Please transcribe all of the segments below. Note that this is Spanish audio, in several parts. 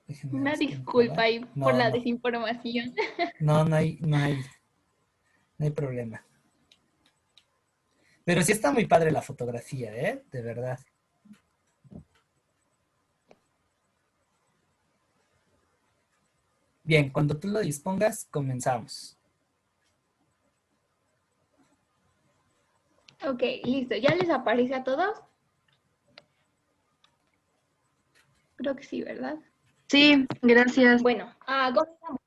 Déjenme Una disculpa descontrolar. ahí por No, la no, desinformación. no, no hay problema. Pero sí está muy padre la fotografía, ¿eh? De verdad. Bien, cuando tú lo dispongas, comenzamos. Ok, listo. ¿Ya les aparece a todos? Creo que sí, ¿verdad? Sí, gracias. Bueno, comenzamos.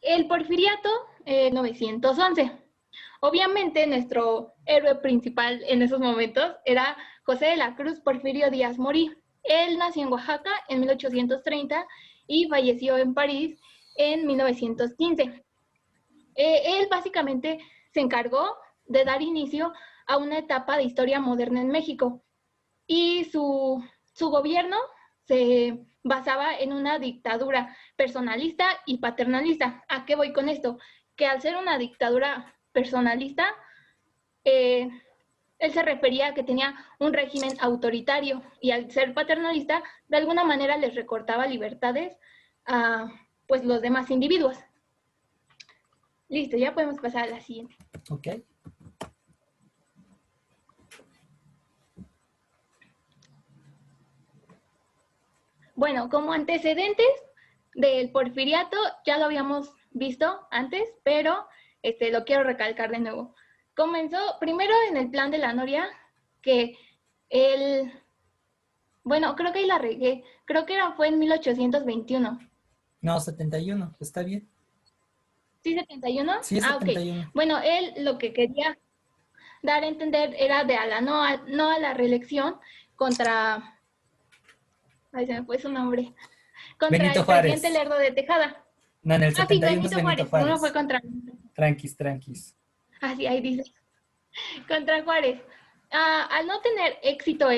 El Porfiriato 911. Obviamente nuestro héroe principal en esos momentos era José de la Cruz Porfirio Díaz Morí. Él nació en Oaxaca en 1830 y falleció en París en 1915. Él básicamente se encargó de dar inicio a una etapa de historia moderna en México y su gobierno se basaba en una dictadura personalista y paternalista. ¿A qué voy con esto? Que al ser una dictadura personalista, eh, él se refería a que tenía un régimen autoritario y al ser paternalista, de alguna manera les recortaba libertades a pues los demás individuos. Listo, ya podemos pasar a la siguiente. Ok. Bueno, como antecedentes del porfiriato, ya lo habíamos visto antes, pero lo quiero recalcar de nuevo. Comenzó primero en el plan de la Noria, que él, bueno, creo que ahí la regué, creo que fue en 1821. No, 71, está bien. ¿Sí, 71? Sí, es Ah, ok. 71. Bueno, él lo que quería dar a entender era de a la no a la reelección contra, ay, se me fue su nombre, contra Benito el presidente Juárez. Lerdo de Tejada. No, en el Ah, sí, 71 es Benito Benito Juárez, uno fue Juárez. contra... Tranquis, tranquis. Ah, sí, ahí dice, contra Juárez. Al no tener éxito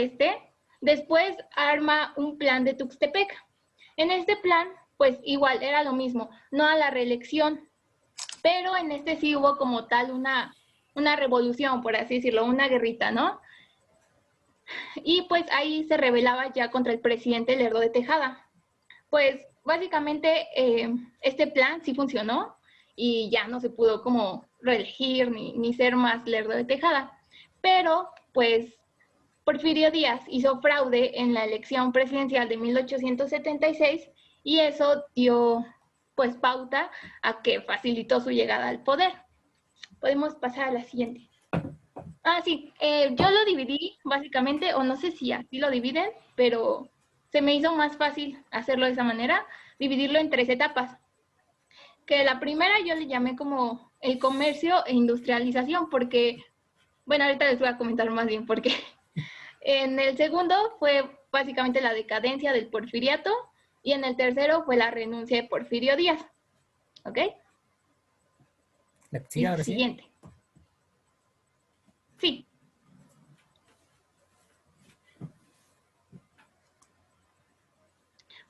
después arma un plan de Tuxtepec. En este plan, pues igual era lo mismo, no a la reelección, pero en este sí hubo como tal una revolución, por así decirlo, una guerrita, ¿no? Y pues ahí se rebelaba ya contra el presidente Lerdo de Tejada. Pues básicamente este plan sí funcionó y ya no se pudo como reelegir ni ser más Lerdo de Tejada. Pero pues Porfirio Díaz hizo fraude en la elección presidencial de 1876 y eso dio pues pauta a que facilitó su llegada al poder. Podemos pasar a la siguiente. Ah, sí, yo lo dividí básicamente, o no sé si así lo dividen, pero se me hizo más fácil hacerlo de esa manera, dividirlo en 3 etapas. Que la primera yo le llamé como el comercio e industrialización, porque, bueno, ahorita les voy a comentar más bien porque en el segundo fue básicamente la decadencia del porfiriato y en el tercero fue la renuncia de Porfirio Díaz. ¿Ok? ¿La que sigue Listo, ahora sí? siguiente. Sí.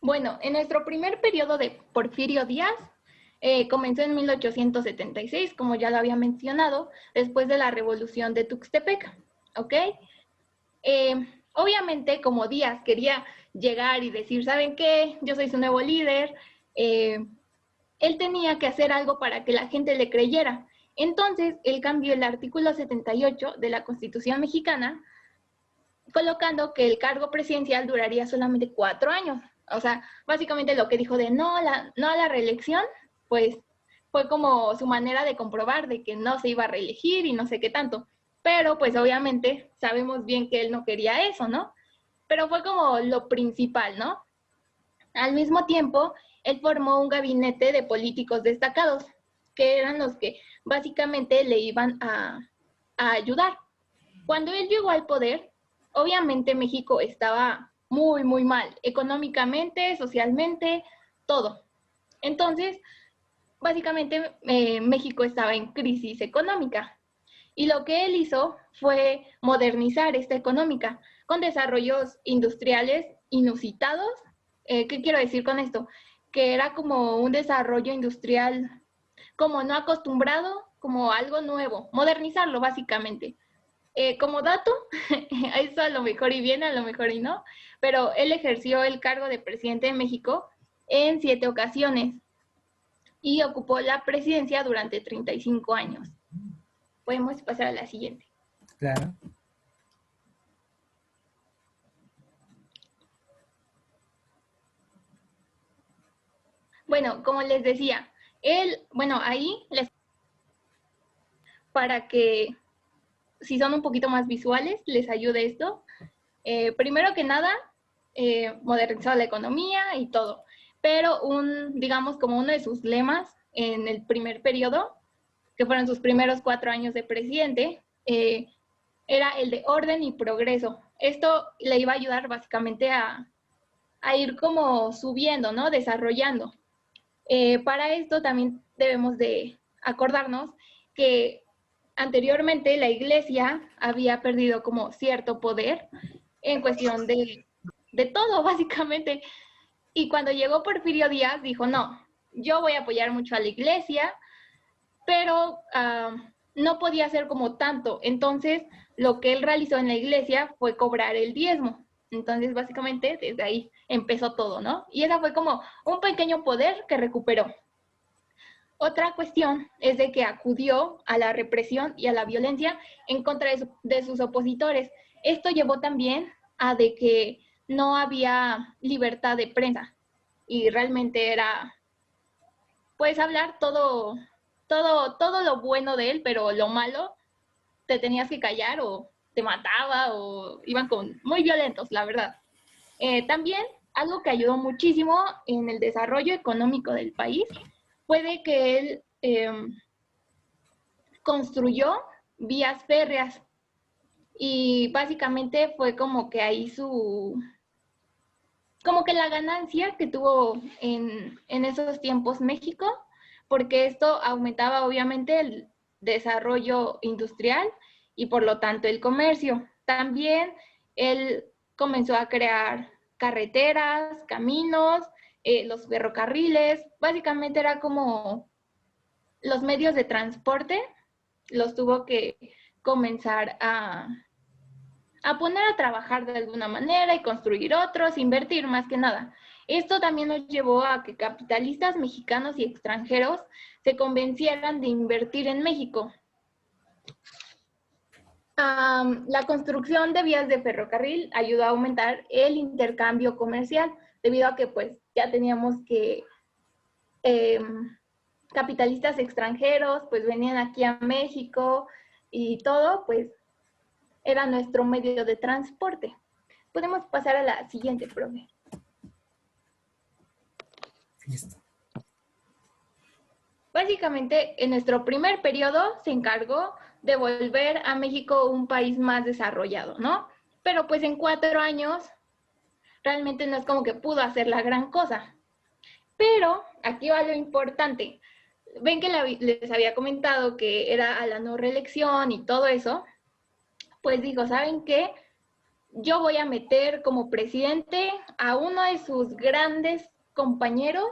Bueno, en nuestro primer periodo de Porfirio Díaz comenzó en 1876, como ya lo había mencionado, después de la revolución de Tuxtepec, ¿ok? Obviamente, como Díaz quería llegar y decir, ¿saben qué? Yo soy su nuevo líder, él tenía que hacer algo para que la gente le creyera. Entonces, él cambió el artículo 78 de la Constitución mexicana colocando que el cargo presidencial duraría solamente 4 años. O sea, básicamente lo que dijo de no a la reelección, pues fue como su manera de comprobar de que no se iba a reelegir y no sé qué tanto. Pero pues obviamente sabemos bien que él no quería eso, ¿no? Pero fue como lo principal, ¿no? Al mismo tiempo, él formó un gabinete de políticos destacados, que eran los que básicamente le iban a ayudar. Cuando él llegó al poder, obviamente México estaba muy, muy mal, económicamente, socialmente, todo. Entonces, básicamente México estaba en crisis económica. Y lo que él hizo fue modernizar esta económica con desarrollos industriales inusitados. ¿Qué quiero decir con esto? Que era como un desarrollo industrial como no acostumbrado, como algo nuevo, modernizarlo básicamente. Como dato, eso a lo mejor y bien, a lo mejor y no, pero él ejerció el cargo de presidente de México en 7 ocasiones y ocupó la presidencia durante 35 años. Podemos pasar a la siguiente. Claro. Bueno, como les decía, ahí para que, si son un poquito más visuales, les ayude esto. Primero que nada, modernizó la economía y todo, pero digamos, como uno de sus lemas en el primer periodo, que fueron sus primeros 4 años de presidente, era el de orden y progreso. Esto le iba a ayudar básicamente a ir como subiendo, ¿no? Desarrollando. Para esto también debemos de acordarnos que anteriormente la Iglesia había perdido como cierto poder en cuestión de todo, básicamente. Y cuando llegó Porfirio Díaz, dijo, no, yo voy a apoyar mucho a la Iglesia, pero no podía hacer como tanto. Entonces, lo que él realizó en la Iglesia fue cobrar el diezmo. Entonces, básicamente, desde ahí empezó todo, ¿no? Y esa fue como un pequeño poder que recuperó. Otra cuestión es de que acudió a la represión y a la violencia en contra de sus opositores. Esto llevó también a de que no había libertad de prensa y realmente era, puedes hablar todo lo bueno de él, pero lo malo te tenías que callar o te mataba o iban muy violentos, la verdad. También algo que ayudó muchísimo en el desarrollo económico del país fue de que él construyó vías férreas y básicamente fue como que ahí como que la ganancia que tuvo en esos tiempos México, porque esto aumentaba obviamente el desarrollo industrial y por lo tanto el comercio. También él comenzó a crear carreteras, caminos, los ferrocarriles, básicamente era como los medios de transporte, los tuvo que comenzar a poner a trabajar de alguna manera y construir otros, invertir más que nada. Esto también nos llevó a que capitalistas mexicanos y extranjeros se convencieran de invertir en México. La construcción de vías de ferrocarril ayudó a aumentar el intercambio comercial, debido a que pues ya teníamos que capitalistas extranjeros pues venían aquí a México y todo, pues era nuestro medio de transporte. Podemos pasar a la siguiente, profe. Listo. Básicamente, en nuestro primer periodo se encargó de volver a México un país más desarrollado, ¿no? Pero pues en 4 años realmente no es como que pudo hacer la gran cosa. Pero aquí va lo importante. Ven que les había comentado que era a la no reelección y todo eso. Pues dijo, ¿saben qué? Yo voy a meter como presidente a uno de sus grandes compañeros,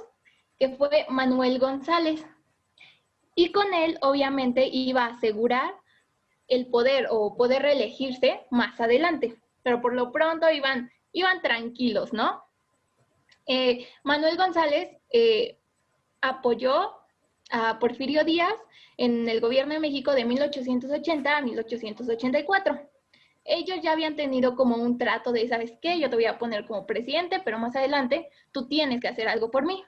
que fue Manuel González. Y con él, obviamente, iba a asegurar el poder o poder reelegirse más adelante. Pero por lo pronto iban tranquilos, ¿no? Manuel González apoyó a Porfirio Díaz en el gobierno de México de 1880 a 1884. Ellos ya habían tenido como un trato de, ¿sabes qué? Yo te voy a poner como presidente, pero más adelante tú tienes que hacer algo por mí.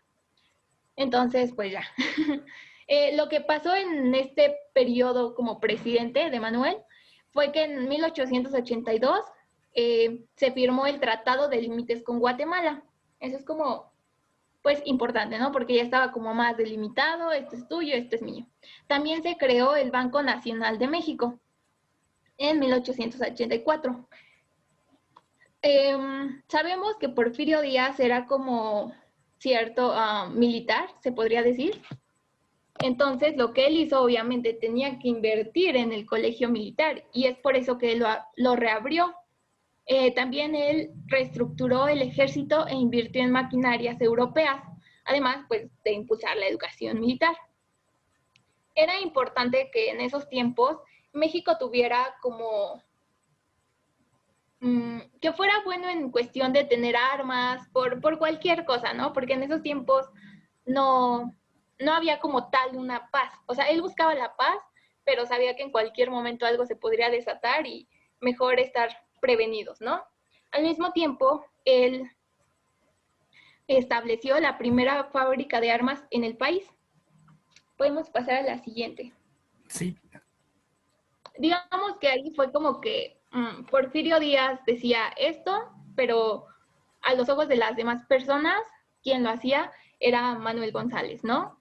Entonces, pues ya. Lo que pasó en este periodo como presidente de Manuel fue que en 1882 se firmó el Tratado de Límites con Guatemala. Eso es como, pues, importante, ¿no? Porque ya estaba como más delimitado, esto es tuyo, esto es mío. También se creó el Banco Nacional de México en 1884. Sabemos que Porfirio Díaz era como cierto militar, se podría decir. Entonces, lo que él hizo, obviamente, tenía que invertir en el colegio militar y es por eso que lo reabrió. También él reestructuró el ejército e invirtió en maquinarias europeas, además, pues, de impulsar la educación militar. Era importante que en esos tiempos México tuviera como que fuera bueno en cuestión de tener armas, por cualquier cosa, ¿no? Porque en esos tiempos no había como tal una paz. O sea, él buscaba la paz, pero sabía que en cualquier momento algo se podría desatar y mejor estar prevenidos, ¿no? Al mismo tiempo, él estableció la primera fábrica de armas en el país. Podemos pasar a la siguiente. Sí. Digamos que ahí fue como que Porfirio Díaz decía esto, pero a los ojos de las demás personas, quien lo hacía era Manuel González, ¿no?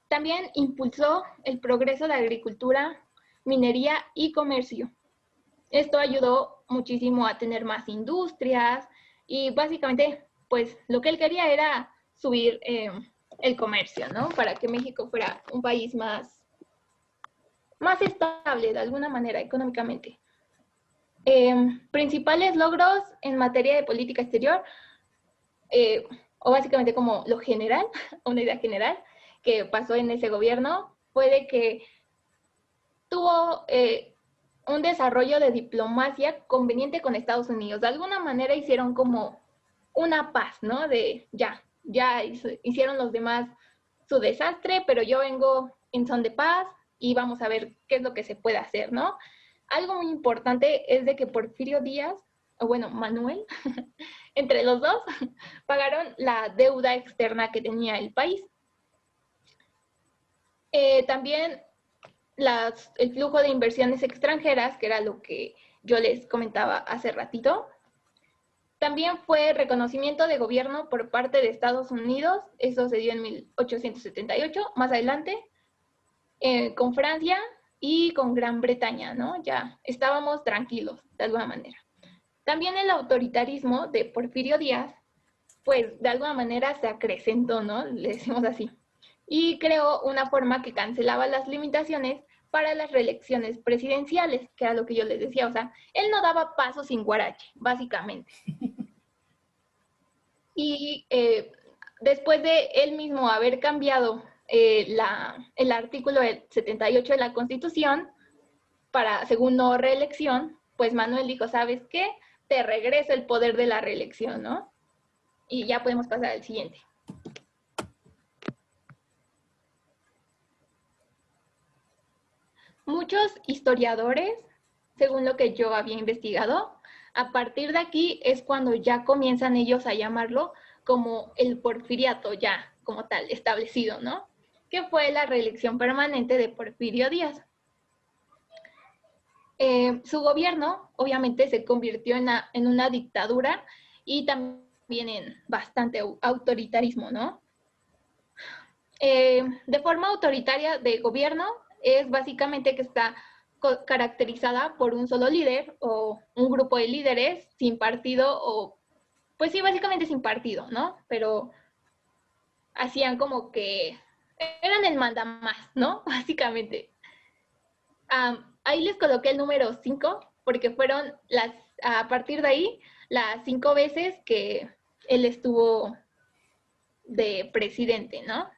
También impulsó el progreso de la agricultura, minería y comercio. Esto ayudó muchísimo a tener más industrias y básicamente, pues lo que él quería era subir el comercio, ¿no? Para que México fuera un país más estable de alguna manera económicamente. Principales logros en materia de política exterior, o básicamente como lo general, una idea general que pasó en ese gobierno, fue de que tuvo un desarrollo de diplomacia conveniente con Estados Unidos. De alguna manera hicieron como una paz, ¿no? De ya hicieron los demás su desastre, pero yo vengo en son de paz y vamos a ver qué es lo que se puede hacer, ¿no? Algo muy importante es de que Porfirio Díaz, o bueno, Manuel, entre los dos, pagaron la deuda externa que tenía el país. También el flujo de inversiones extranjeras, que era lo que yo les comentaba hace ratito. También fue reconocimiento de gobierno por parte de Estados Unidos, eso se dio en 1878, más adelante, con Francia y con Gran Bretaña, ¿no? Ya estábamos tranquilos, de alguna manera. También el autoritarismo de Porfirio Díaz, pues de alguna manera se acrecentó, ¿no? Le decimos así. Y creó una forma que cancelaba las limitaciones para las reelecciones presidenciales, que era lo que yo les decía, o sea, él no daba paso sin guarache, básicamente. Y después de él mismo haber cambiado el artículo 78 de la Constitución para, según no reelección, pues Manuel dijo, ¿sabes qué? Te regreso el poder de la reelección, ¿no? Y ya podemos pasar al siguiente. Muchos historiadores, según lo que yo había investigado, a partir de aquí es cuando ya comienzan ellos a llamarlo como el porfiriato ya como tal, establecido, ¿no? Que fue la reelección permanente de Porfirio Díaz. Su gobierno, obviamente, se convirtió en una dictadura y también en bastante autoritarismo, ¿no? De forma autoritaria de gobierno es básicamente que está caracterizada por un solo líder o un grupo de líderes sin partido o, pues sí, básicamente sin partido, ¿no? Pero hacían como que eran el mandamás, ¿no? Básicamente. Ahí les coloqué el número 5 porque fueron a partir de ahí, las 5 veces que él estuvo de presidente, ¿no?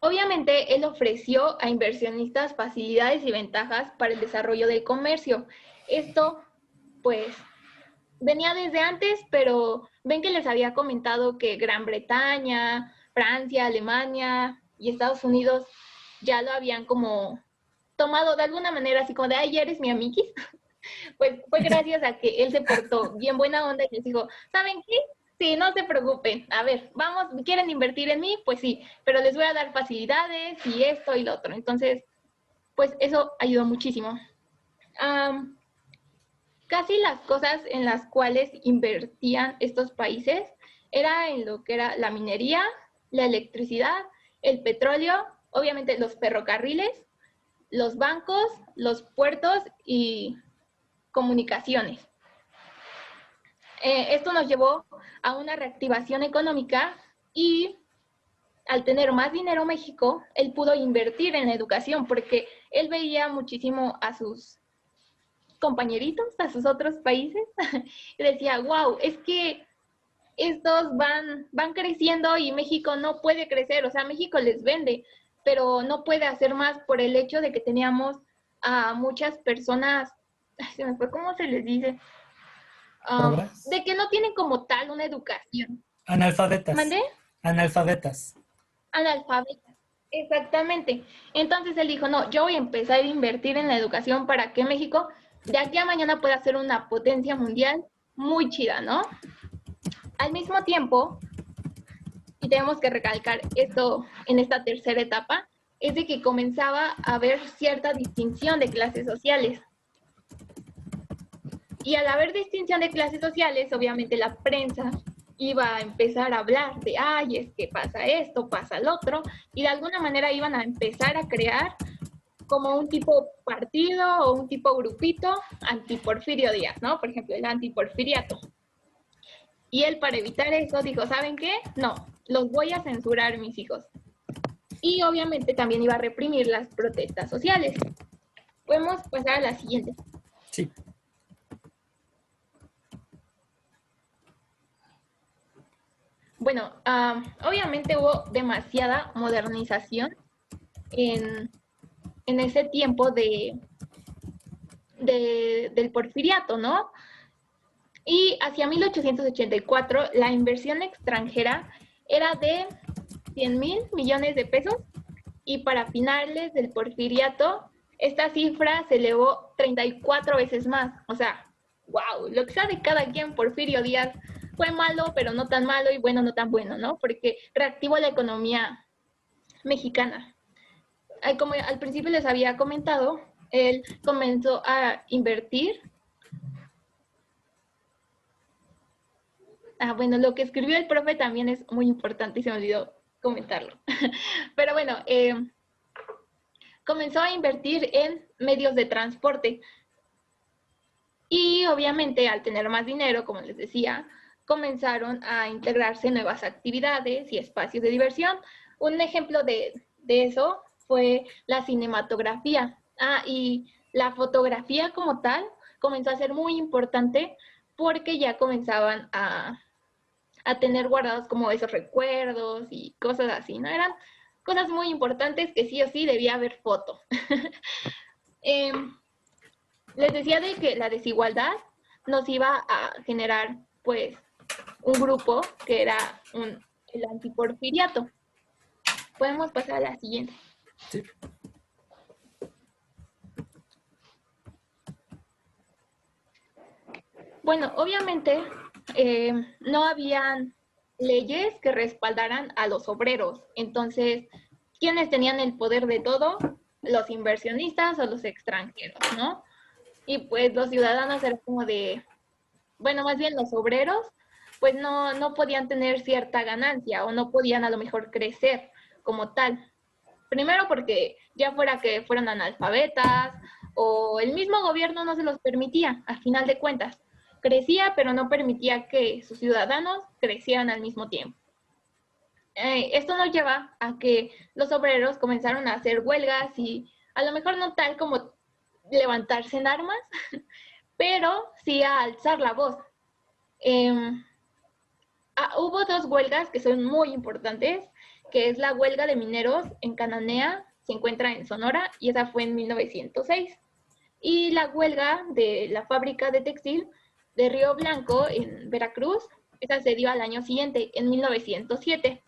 Obviamente, él ofreció a inversionistas facilidades y ventajas para el desarrollo del comercio. Esto, pues, venía desde antes, pero ven que les había comentado que Gran Bretaña, Francia, Alemania y Estados Unidos ya lo habían como tomado de alguna manera, así como de, ay, ya eres mi amiguis. Pues fue gracias a que él se portó bien buena onda y les dijo, ¿saben qué? Sí, no se preocupen. A ver, vamos, ¿quieren invertir en mí? Pues sí, pero les voy a dar facilidades y esto y lo otro. Entonces, pues eso ayudó muchísimo. Casi las cosas en las cuales invertían estos países era en lo que era la minería, la electricidad, el petróleo, obviamente los ferrocarriles, los bancos, los puertos y comunicaciones. Esto nos llevó a una reactivación económica y al tener más dinero México, él pudo invertir en la educación porque él veía muchísimo a sus compañeritos, a sus otros países y decía, wow, es que estos van creciendo y México no puede crecer, o sea, México les vende, pero no puede hacer más por el hecho de que teníamos a muchas personas ay, se me fue, ¿cómo se les dice? ¿Pobres? De que no tienen como tal una educación. Analfabetas. ¿Mandé? Analfabetas. Analfabetas. Exactamente. Entonces él dijo, no, yo voy a empezar a invertir en la educación para que México de aquí a mañana pueda ser una potencia mundial muy chida, ¿no? Al mismo tiempo, y tenemos que recalcar esto en esta tercera etapa, es de que comenzaba a haber cierta distinción de clases sociales. Y al haber distinción de clases sociales, obviamente la prensa iba a empezar a hablar de, ay, es que pasa esto, pasa el otro, y de alguna manera iban a empezar a crear como un tipo partido o un tipo grupito anti-Porfirio Díaz, ¿no? Por ejemplo, el antiporfiriato. Y él, para evitar eso, dijo, ¿saben qué? No, los voy a censurar, mis hijos. Y obviamente también iba a reprimir las protestas sociales. Podemos pasar a la siguiente. Sí. Bueno, obviamente hubo demasiada modernización en ese tiempo del porfiriato, ¿no? Y hacia 1884 la inversión extranjera era de 100,000 millones de pesos y para finales del porfiriato esta cifra se elevó 34 veces más. O sea, wow, lo que sea de cada quien, Porfirio Díaz fue malo, pero no tan malo y bueno, no tan bueno, ¿no? Porque reactivó la economía mexicana. Como al principio les había comentado, él comenzó a invertir. Bueno, lo que escribió el profe también es muy importante y se me olvidó comentarlo. Pero bueno, comenzó a invertir en medios de transporte. Y obviamente al tener más dinero, como les decía, comenzaron a integrarse nuevas actividades y espacios de diversión. Un ejemplo de eso fue la cinematografía. Y la fotografía como tal comenzó a ser muy importante porque ya comenzaban a tener guardados como esos recuerdos y cosas así, ¿no? Eran cosas muy importantes que sí o sí debía haber foto. Les decía de que la desigualdad nos iba a generar, pues, un grupo que era el antiporfiriato. Podemos pasar a la siguiente. Sí. Bueno, obviamente no habían leyes que respaldaran a los obreros. Entonces, ¿quiénes tenían el poder de todo? Los inversionistas o los extranjeros, ¿no? Y pues los ciudadanos eran como de, bueno, más bien los obreros, pues no podían tener cierta ganancia o no podían a lo mejor crecer como tal. Primero porque ya fuera que fueran analfabetas o el mismo gobierno no se los permitía, a final de cuentas. Crecía, pero no permitía que sus ciudadanos crecieran al mismo tiempo. Esto nos lleva a que los obreros comenzaron a hacer huelgas y a lo mejor no tal como levantarse en armas, pero sí a alzar la voz. Hubo dos huelgas que son muy importantes, que es la huelga de mineros en Cananea, se encuentra en Sonora, y esa fue en 1906. Y la huelga de la fábrica de textil de Río Blanco, en Veracruz, esa se dio al año siguiente, en 1907.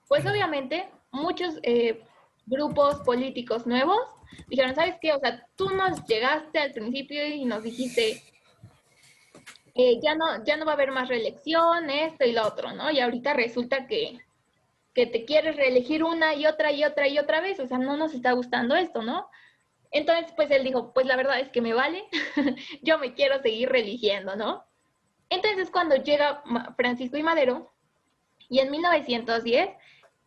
Pues obviamente muchos grupos políticos nuevos dijeron, ¿sabes qué? O sea, tú nos llegaste al principio y nos dijiste, ya no va a haber más reelección, esto y lo otro, ¿no? Y ahorita resulta que te quieres reelegir una y otra y otra y otra vez, o sea, no nos está gustando esto, ¿no? Entonces, pues él dijo, pues la verdad es que me vale, yo me quiero seguir reeligiendo, ¿no? Entonces, cuando llega Francisco I. Madero, y en 1910,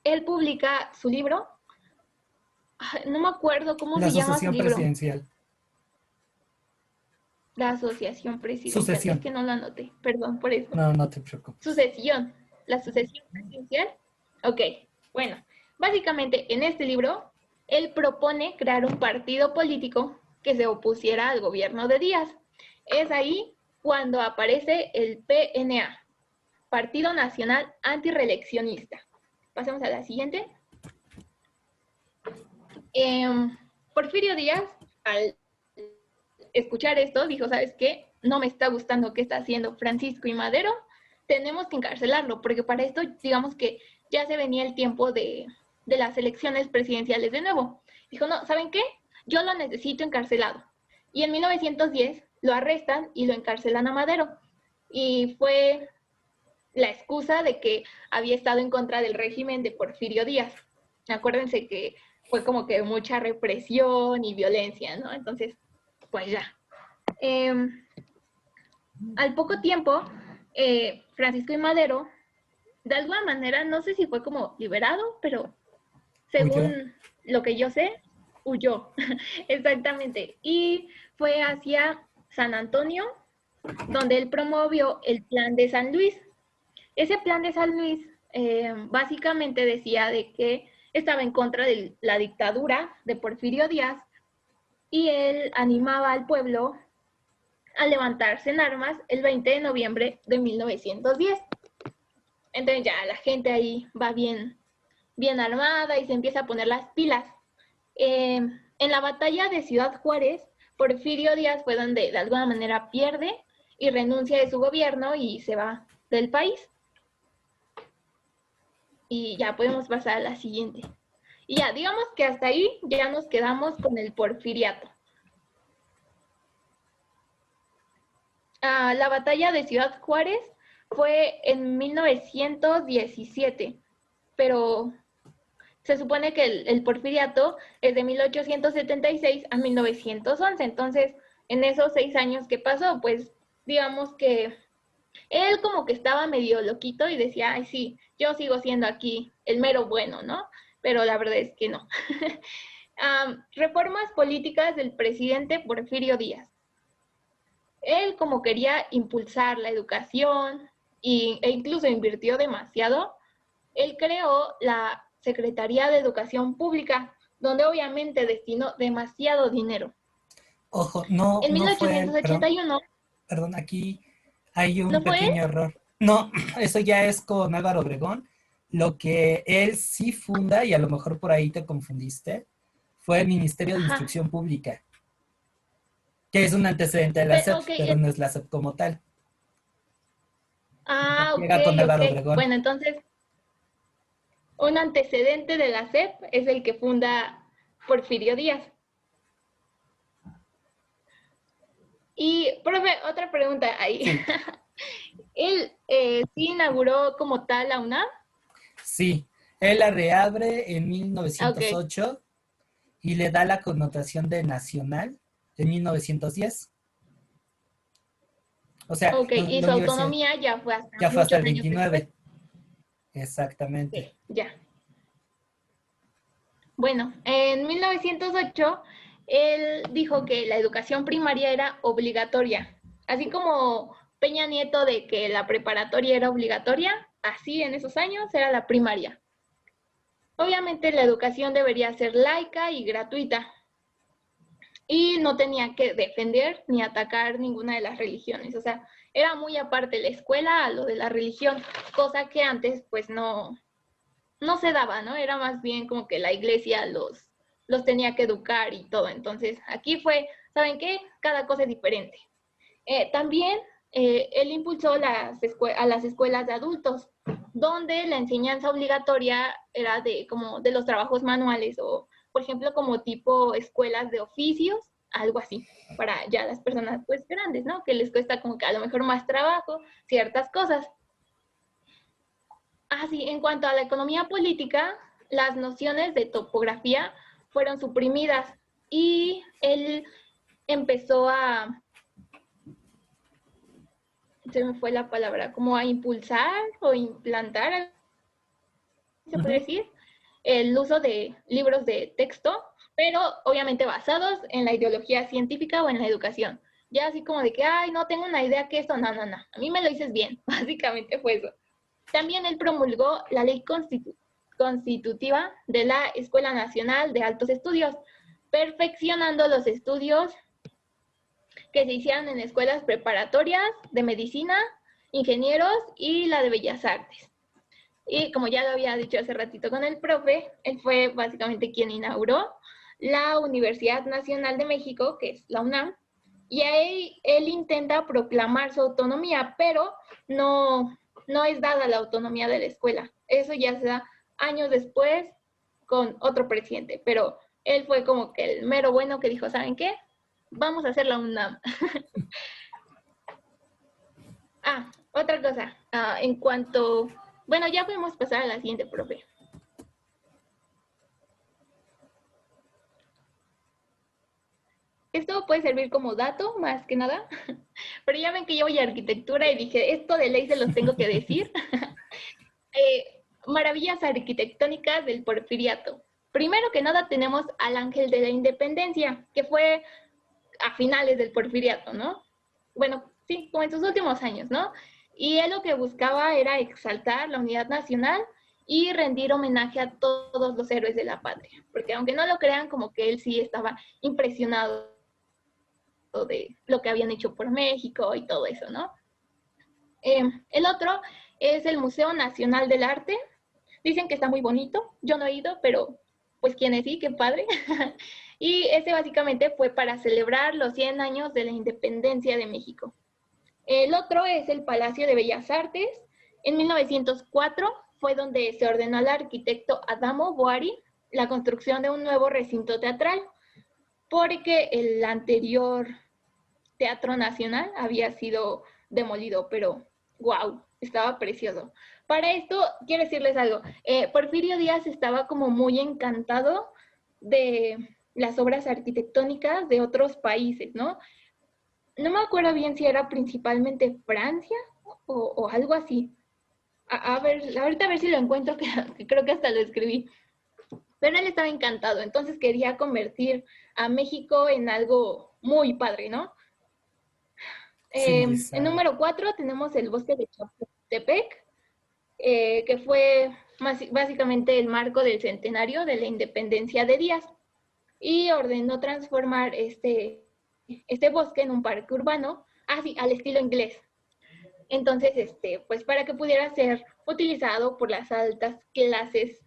él publica su libro, no me acuerdo cómo La se llama su sucesión libro. presidencial. La asociación presidencial. Sucesión. Es que no lo anoté, perdón por eso. No, no te preocupes. Sucesión. La sucesión presidencial. Ok, bueno. Básicamente, en este libro, él propone crear un partido político que se opusiera al gobierno de Díaz. Es ahí cuando aparece el PNA, Partido Nacional Antirreeleccionista. Pasamos a la siguiente. Porfirio Díaz al escuchar esto, dijo, ¿sabes qué? No me está gustando qué está haciendo Francisco I. Madero, tenemos que encarcelarlo, porque para esto, digamos que ya se venía el tiempo de las elecciones presidenciales de nuevo. Dijo, no, ¿saben qué? Yo lo necesito encarcelado. Y en 1910 lo arrestan y lo encarcelan a Madero. Y fue la excusa de que había estado en contra del régimen de Porfirio Díaz. Acuérdense que fue como que mucha represión y violencia, ¿no? Entonces, pues ya. Al poco tiempo, Francisco I. Madero, de alguna manera, no sé si fue como liberado, pero según lo que yo sé, huyó. Exactamente. Y fue hacia San Antonio, donde él promovió el Plan de San Luis. Ese Plan de San Luis básicamente decía de que estaba en contra de la dictadura de Porfirio Díaz y él animaba al pueblo a levantarse en armas el 20 de noviembre de 1910. Entonces ya la gente ahí va bien armada y se empieza a poner las pilas. En la batalla de Ciudad Juárez, Porfirio Díaz fue donde de alguna manera pierde y renuncia de su gobierno y se va del país. Y ya podemos pasar a la siguiente. Y ya, digamos que hasta ahí ya nos quedamos con el porfiriato. La batalla de Ciudad Juárez fue en 1917, pero se supone que el porfiriato es de 1876 a 1911, entonces en esos 6 años que pasó, pues digamos que él como que estaba medio loquito y decía, ay sí, yo sigo siendo aquí el mero bueno, ¿no? Pero la verdad es que no. Reformas políticas del presidente Porfirio Díaz. Él como quería impulsar la educación e incluso invirtió demasiado, él creó la Secretaría de Educación Pública, donde obviamente destinó demasiado dinero. Ojo, no, En no fue él, 1881... perdón, aquí hay un ¿No fue él? pequeño error. No, eso ya es con Álvaro Obregón. Lo que él sí funda, y a lo mejor por ahí te confundiste, fue el Ministerio de Ajá. Instrucción Pública, que es un antecedente de la SEP, Okay, pero no es la SEP como tal. ok, Llega con Álvaro ok. Obregón. Bueno, entonces, un antecedente de la SEP es el que funda Porfirio Díaz. Y, profe, otra pregunta ahí. Sí. ¿Él sí inauguró como tal la UNAM? Sí, él la reabre en Ok. 1908 y le da la connotación de nacional en 1910. O sea, Ok, y la su universidad autonomía ya fue hasta ya fue hasta muchos el años después. 29. Exactamente. Ok, ya. Bueno, en 1908, él dijo que la educación primaria era obligatoria. Así como Peña Nieto de que la preparatoria era obligatoria, así en esos años era la primaria. Obviamente la educación debería ser laica y gratuita y no tenía que defender ni atacar ninguna de las religiones. O sea, era muy aparte la escuela a lo de la religión, cosa que antes pues no se daba, ¿no? Era más bien como que la iglesia los tenía que educar y todo. Entonces, aquí fue, ¿saben qué? Cada cosa es diferente. También él impulsó a las escuelas de adultos, donde la enseñanza obligatoria era como de los trabajos manuales o, por ejemplo, como tipo escuelas de oficios, algo así, para ya las personas pues grandes, ¿no? Que les cuesta como que a lo mejor más trabajo, ciertas cosas. Sí, en cuanto a la economía política, las nociones de topografía fueron suprimidas y él empezó se me fue la palabra, como a impulsar o implantar, se puede decir, el uso de libros de texto, pero obviamente basados en la ideología científica o en la educación. Ya así como de que, ay, no tengo una idea que esto, no, a mí me lo dices bien, básicamente fue eso. También él promulgó la ley constitutiva de la Escuela Nacional de Altos Estudios, perfeccionando los estudios que se hicieran en escuelas preparatorias de medicina, ingenieros y la de bellas artes. Y como ya lo había dicho hace ratito con el profe, él fue básicamente quien inauguró la Universidad Nacional de México, que es la UNAM, y ahí él intenta proclamar su autonomía, pero no es dada la autonomía de la escuela. Eso ya se da años después con otro presidente, pero él fue como que el mero bueno que dijo, ¿saben qué? Vamos a hacer la UNAM. Otra cosa, en cuanto, bueno, ya podemos pasar a la siguiente, profe. Esto puede servir como dato, más que nada, pero ya ven que yo voy a arquitectura y dije, esto de ley se los tengo que decir. Maravillas arquitectónicas del Porfiriato. Primero que nada tenemos al Ángel de la Independencia, que fue a finales del Porfiriato, ¿no? Bueno, sí, como en sus últimos años, ¿no? Y él lo que buscaba era exaltar la unidad nacional y rendir homenaje a todos los héroes de la patria, porque aunque no lo crean, como que él sí estaba impresionado de lo que habían hecho por México y todo eso, ¿no? El otro es el Museo Nacional del Arte. Dicen que está muy bonito, yo no he ido, pero pues quienes sí, qué padre. Y ese básicamente fue para celebrar los 100 años de la independencia de México. El otro es el Palacio de Bellas Artes. En 1904 fue donde se ordenó al arquitecto Adamo Boari la construcción de un nuevo recinto teatral, porque el anterior Teatro Nacional había sido demolido, pero wow, estaba precioso. Para esto, quiero decirles algo, Porfirio Díaz estaba como muy encantado de las obras arquitectónicas de otros países, ¿no? No me acuerdo bien si era principalmente Francia o algo así. A ver, ahorita a ver si lo encuentro, que creo que hasta lo escribí. Pero él estaba encantado, entonces quería convertir a México en algo muy padre, ¿no? En número 4 tenemos el bosque de Chapultepec, que fue básicamente el marco del centenario de la independencia de Díaz, y ordenó transformar este bosque en un parque urbano, así, al estilo inglés. Entonces, pues para que pudiera ser utilizado por las altas clases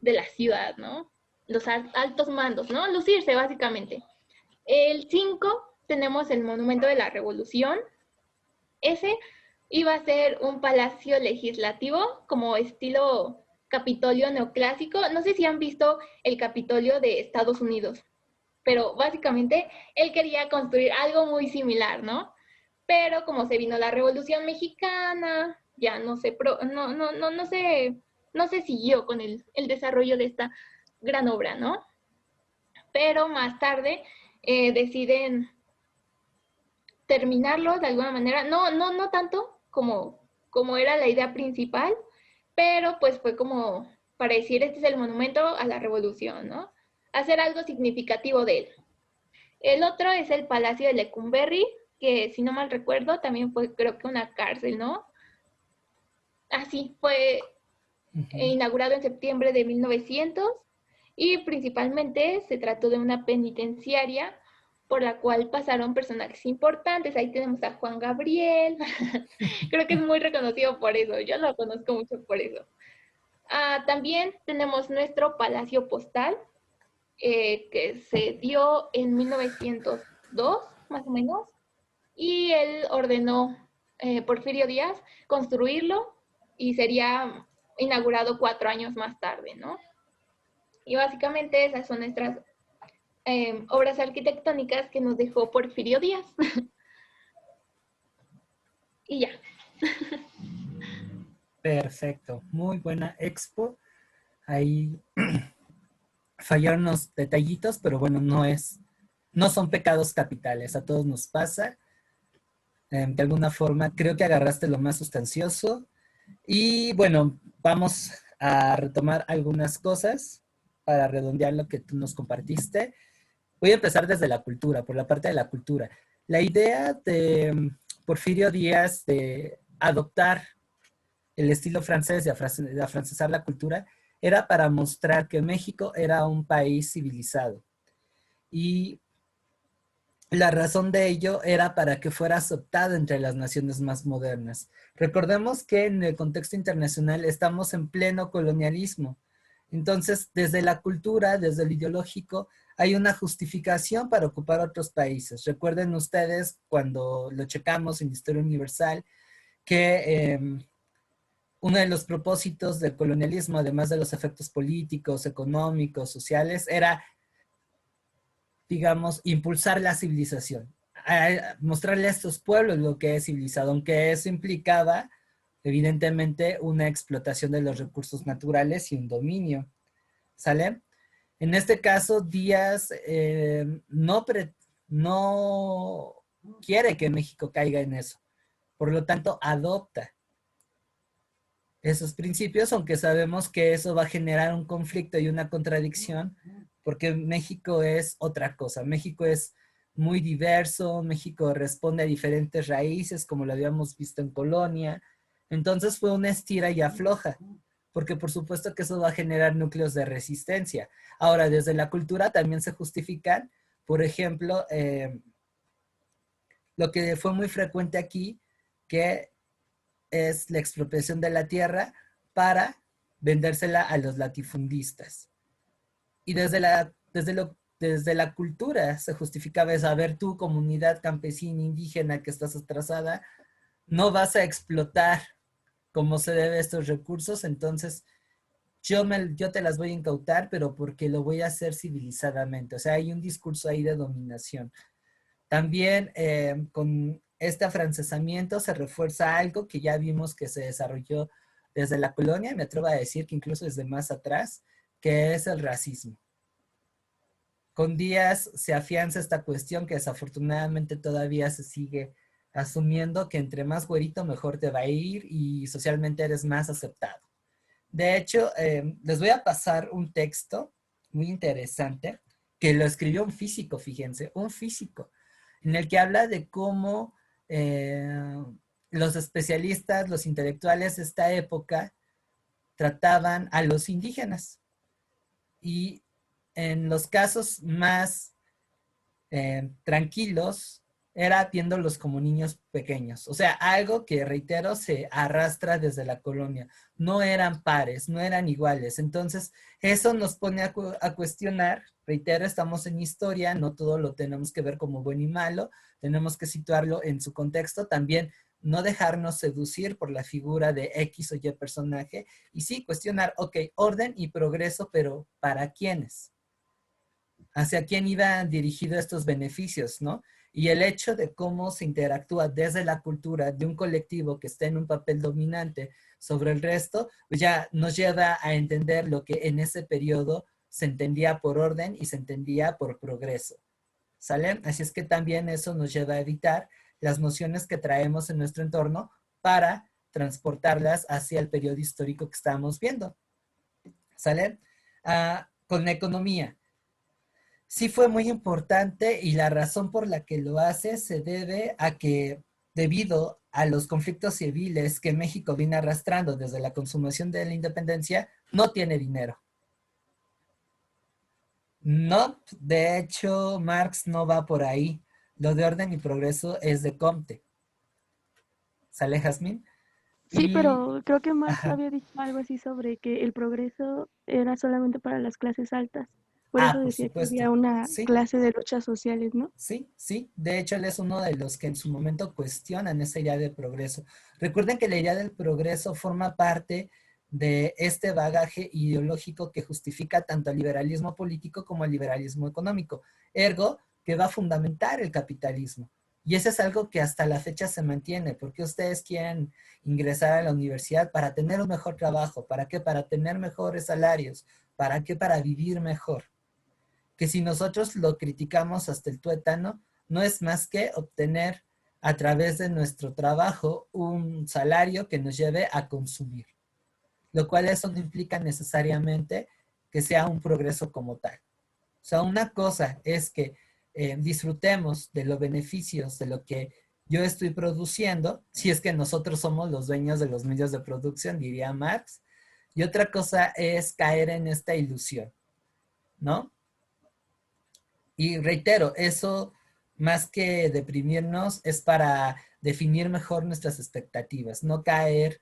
de la ciudad, ¿no? Los altos mandos, ¿no? Lucirse, básicamente. El 5 tenemos el Monumento de la Revolución. Ese iba a ser un palacio legislativo como estilo Capitolio neoclásico. No sé si han visto el Capitolio de Estados Unidos, pero básicamente él quería construir algo muy similar, ¿no? Pero como se vino la Revolución Mexicana, ya no se siguió con el desarrollo de esta gran obra, ¿no? Pero más tarde deciden terminarlo de alguna manera, no tanto como era la idea principal, pero pues fue como para decir, este es el monumento a la revolución, ¿no? Hacer algo significativo de él. El otro es el Palacio de Lecumberri, que si no mal recuerdo también fue creo que una cárcel, ¿no? Así fue inaugurado en septiembre de 1900 y principalmente se trató de una penitenciaria por la cual pasaron personajes importantes. Ahí tenemos a Juan Gabriel, creo que es muy reconocido por eso, yo lo conozco mucho por eso. También tenemos nuestro Palacio Postal, que se dio en 1902, más o menos, y él ordenó, Porfirio Díaz, construirlo y sería inaugurado 4 años más tarde, ¿no? Y básicamente esas son nuestras obras arquitectónicas que nos dejó Porfirio Díaz. Y ya. Perfecto, muy buena expo. Ahí fallaron los detallitos, pero bueno, no son pecados capitales, a todos nos pasa. De alguna forma, creo que agarraste lo más sustancioso. Y bueno, vamos a retomar algunas cosas para redondear lo que tú nos compartiste. Voy a empezar desde la cultura, por la parte de la cultura. La idea de Porfirio Díaz de adoptar el estilo francés, de afrancesar la cultura, era para mostrar que México era un país civilizado. Y la razón de ello era para que fuera aceptado entre las naciones más modernas. Recordemos que en el contexto internacional estamos en pleno colonialismo. Entonces, desde la cultura, desde el ideológico, hay una justificación para ocupar otros países. Recuerden ustedes cuando lo checamos en Historia Universal que uno de los propósitos del colonialismo, además de los efectos políticos, económicos, sociales, era, digamos, impulsar la civilización, mostrarle a estos pueblos lo que es civilizado, aunque eso implicaba, evidentemente, una explotación de los recursos naturales y un dominio. ¿Sale? En este caso, Díaz no quiere que México caiga en eso. Por lo tanto, adopta esos principios, aunque sabemos que eso va a generar un conflicto y una contradicción, porque México es otra cosa. México es muy diverso, México responde a diferentes raíces, como lo habíamos visto en Colonia. Entonces fue una estira y afloja, porque por supuesto que eso va a generar núcleos de resistencia. Ahora, desde la cultura también se justifican, por ejemplo, lo que fue muy frecuente aquí, que es la expropiación de la tierra para vendérsela a los latifundistas. Y desde la cultura se justificaba eso. A ver, tú, comunidad campesina, indígena, que estás atrasada, no vas a explotar como se debe estos recursos, entonces yo te las voy a incautar, pero porque lo voy a hacer civilizadamente. O sea, hay un discurso ahí de dominación. También con este afrancesamiento se refuerza algo que ya vimos que se desarrolló desde la colonia, me atrevo a decir que incluso desde más atrás, que es el racismo. Con Díaz se afianza esta cuestión que desafortunadamente todavía se sigue asumiendo, que entre más güerito mejor te va a ir y socialmente eres más aceptado. De hecho, les voy a pasar un texto muy interesante que lo escribió un físico, fíjense, un físico, en el que habla de cómo los especialistas, los intelectuales de esta época trataban a los indígenas. Y en los casos más tranquilos, era viéndolos como niños pequeños. O sea, algo que, reitero, se arrastra desde la colonia. No eran pares, no eran iguales. Entonces, eso nos pone a cuestionar. Reitero, estamos en historia, no todo lo tenemos que ver como bueno y malo. Tenemos que situarlo en su contexto. También no dejarnos seducir por la figura de X o Y personaje. Y sí, cuestionar, ok, orden y progreso, pero ¿para quiénes? ¿Hacia quién iban dirigidos estos beneficios, no? Y el hecho de cómo se interactúa desde la cultura de un colectivo que está en un papel dominante sobre el resto, pues ya nos lleva a entender lo que en ese periodo se entendía por orden y se entendía por progreso. ¿Sale? Así es que también eso nos lleva a evitar las nociones que traemos en nuestro entorno para transportarlas hacia el periodo histórico que estamos viendo. ¿Sale? Con la economía. Sí fue muy importante y la razón por la que lo hace se debe a que debido a los conflictos civiles que México viene arrastrando desde la consumación de la independencia, no tiene dinero. No, de hecho, Marx no va por ahí. Lo de orden y progreso es de Comte. ¿Sale, Jazmín? Sí, pero creo que Marx Ajá. había dicho algo así sobre que el progreso era solamente para las clases altas. Por eso Por decía que supuesto. había una Sí, clase de luchas sociales, ¿no? sí, sí. De hecho, él es uno de los que en su momento cuestionan esa idea de progreso. Recuerden que la idea del progreso forma parte de este bagaje ideológico que justifica tanto el liberalismo político como el liberalismo económico. Ergo, que va a fundamentar el capitalismo. Y eso es algo que hasta la fecha se mantiene. Porque ustedes quieren ingresar a la universidad para tener un mejor trabajo. ¿Para qué? Para tener mejores salarios. ¿Para qué? Para vivir mejor. Que si nosotros lo criticamos hasta el tuétano, no es más que obtener a través de nuestro trabajo un salario que nos lleve a consumir, lo cual eso no implica necesariamente que sea un progreso como tal. O sea, una cosa es que disfrutemos de los beneficios de lo que yo estoy produciendo, si es que nosotros somos los dueños de los medios de producción, diría Marx, y otra cosa es caer en esta ilusión, ¿no? Y reitero, eso más que deprimirnos es para definir mejor nuestras expectativas, no caer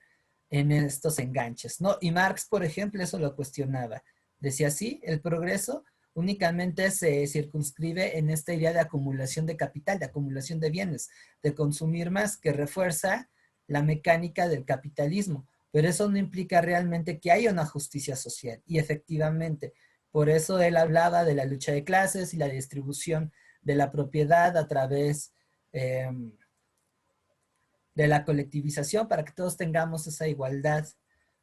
en estos enganches, ¿no? Y Marx, por ejemplo, eso lo cuestionaba. Decía, sí, el progreso únicamente se circunscribe en esta idea de acumulación de capital, de acumulación de bienes, de consumir más, que refuerza la mecánica del capitalismo. Pero eso no implica realmente que haya una justicia social. Y efectivamente, por eso él hablaba de la lucha de clases y la distribución de la propiedad a través de la colectivización para que todos tengamos esa igualdad,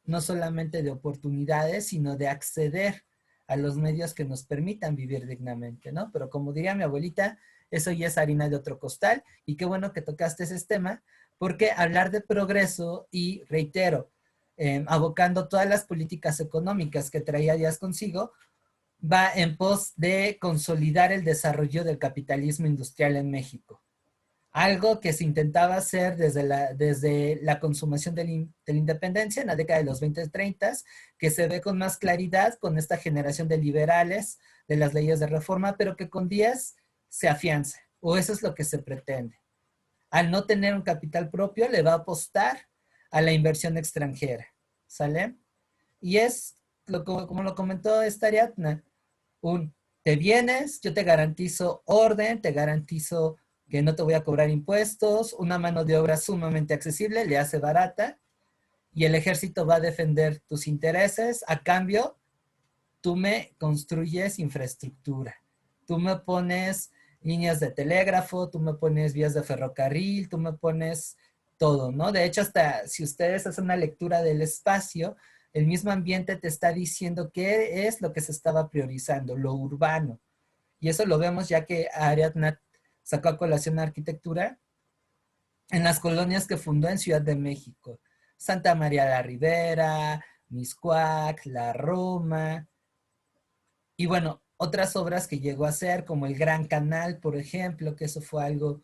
no solamente de oportunidades, sino de acceder a los medios que nos permitan vivir dignamente, ¿no? Pero como diría mi abuelita, eso ya es harina de otro costal, y qué bueno que tocaste ese tema, porque hablar de progreso, y reitero, abocando todas las políticas económicas que traía Díaz consigo, va en pos de consolidar el desarrollo del capitalismo industrial en México. Algo que se intentaba hacer desde la consumación de la independencia en la década de los 20 y 30, que se ve con más claridad con esta generación de liberales de las leyes de reforma, pero que con Díaz se afianza, o eso es lo que se pretende. Al no tener un capital propio, le va a apostar a la inversión extranjera, ¿sale? Y es, como lo comentó esta Ariadna, te vienes, yo te garantizo orden, te garantizo que no te voy a cobrar impuestos, una mano de obra sumamente accesible, le hace barata, y el ejército va a defender tus intereses. A cambio, tú me construyes infraestructura, tú me pones líneas de telégrafo, tú me pones vías de ferrocarril, tú me pones todo, ¿no? De hecho, hasta si ustedes hacen una lectura del espacio, el mismo ambiente te está diciendo qué es lo que se estaba priorizando, lo urbano. Y eso lo vemos ya que Ariadna sacó a colación la arquitectura en las colonias que fundó en Ciudad de México. Santa María la Ribera, Miscuac, La Roma. Y bueno, otras obras que llegó a hacer, como el Gran Canal, por ejemplo, que eso fue algo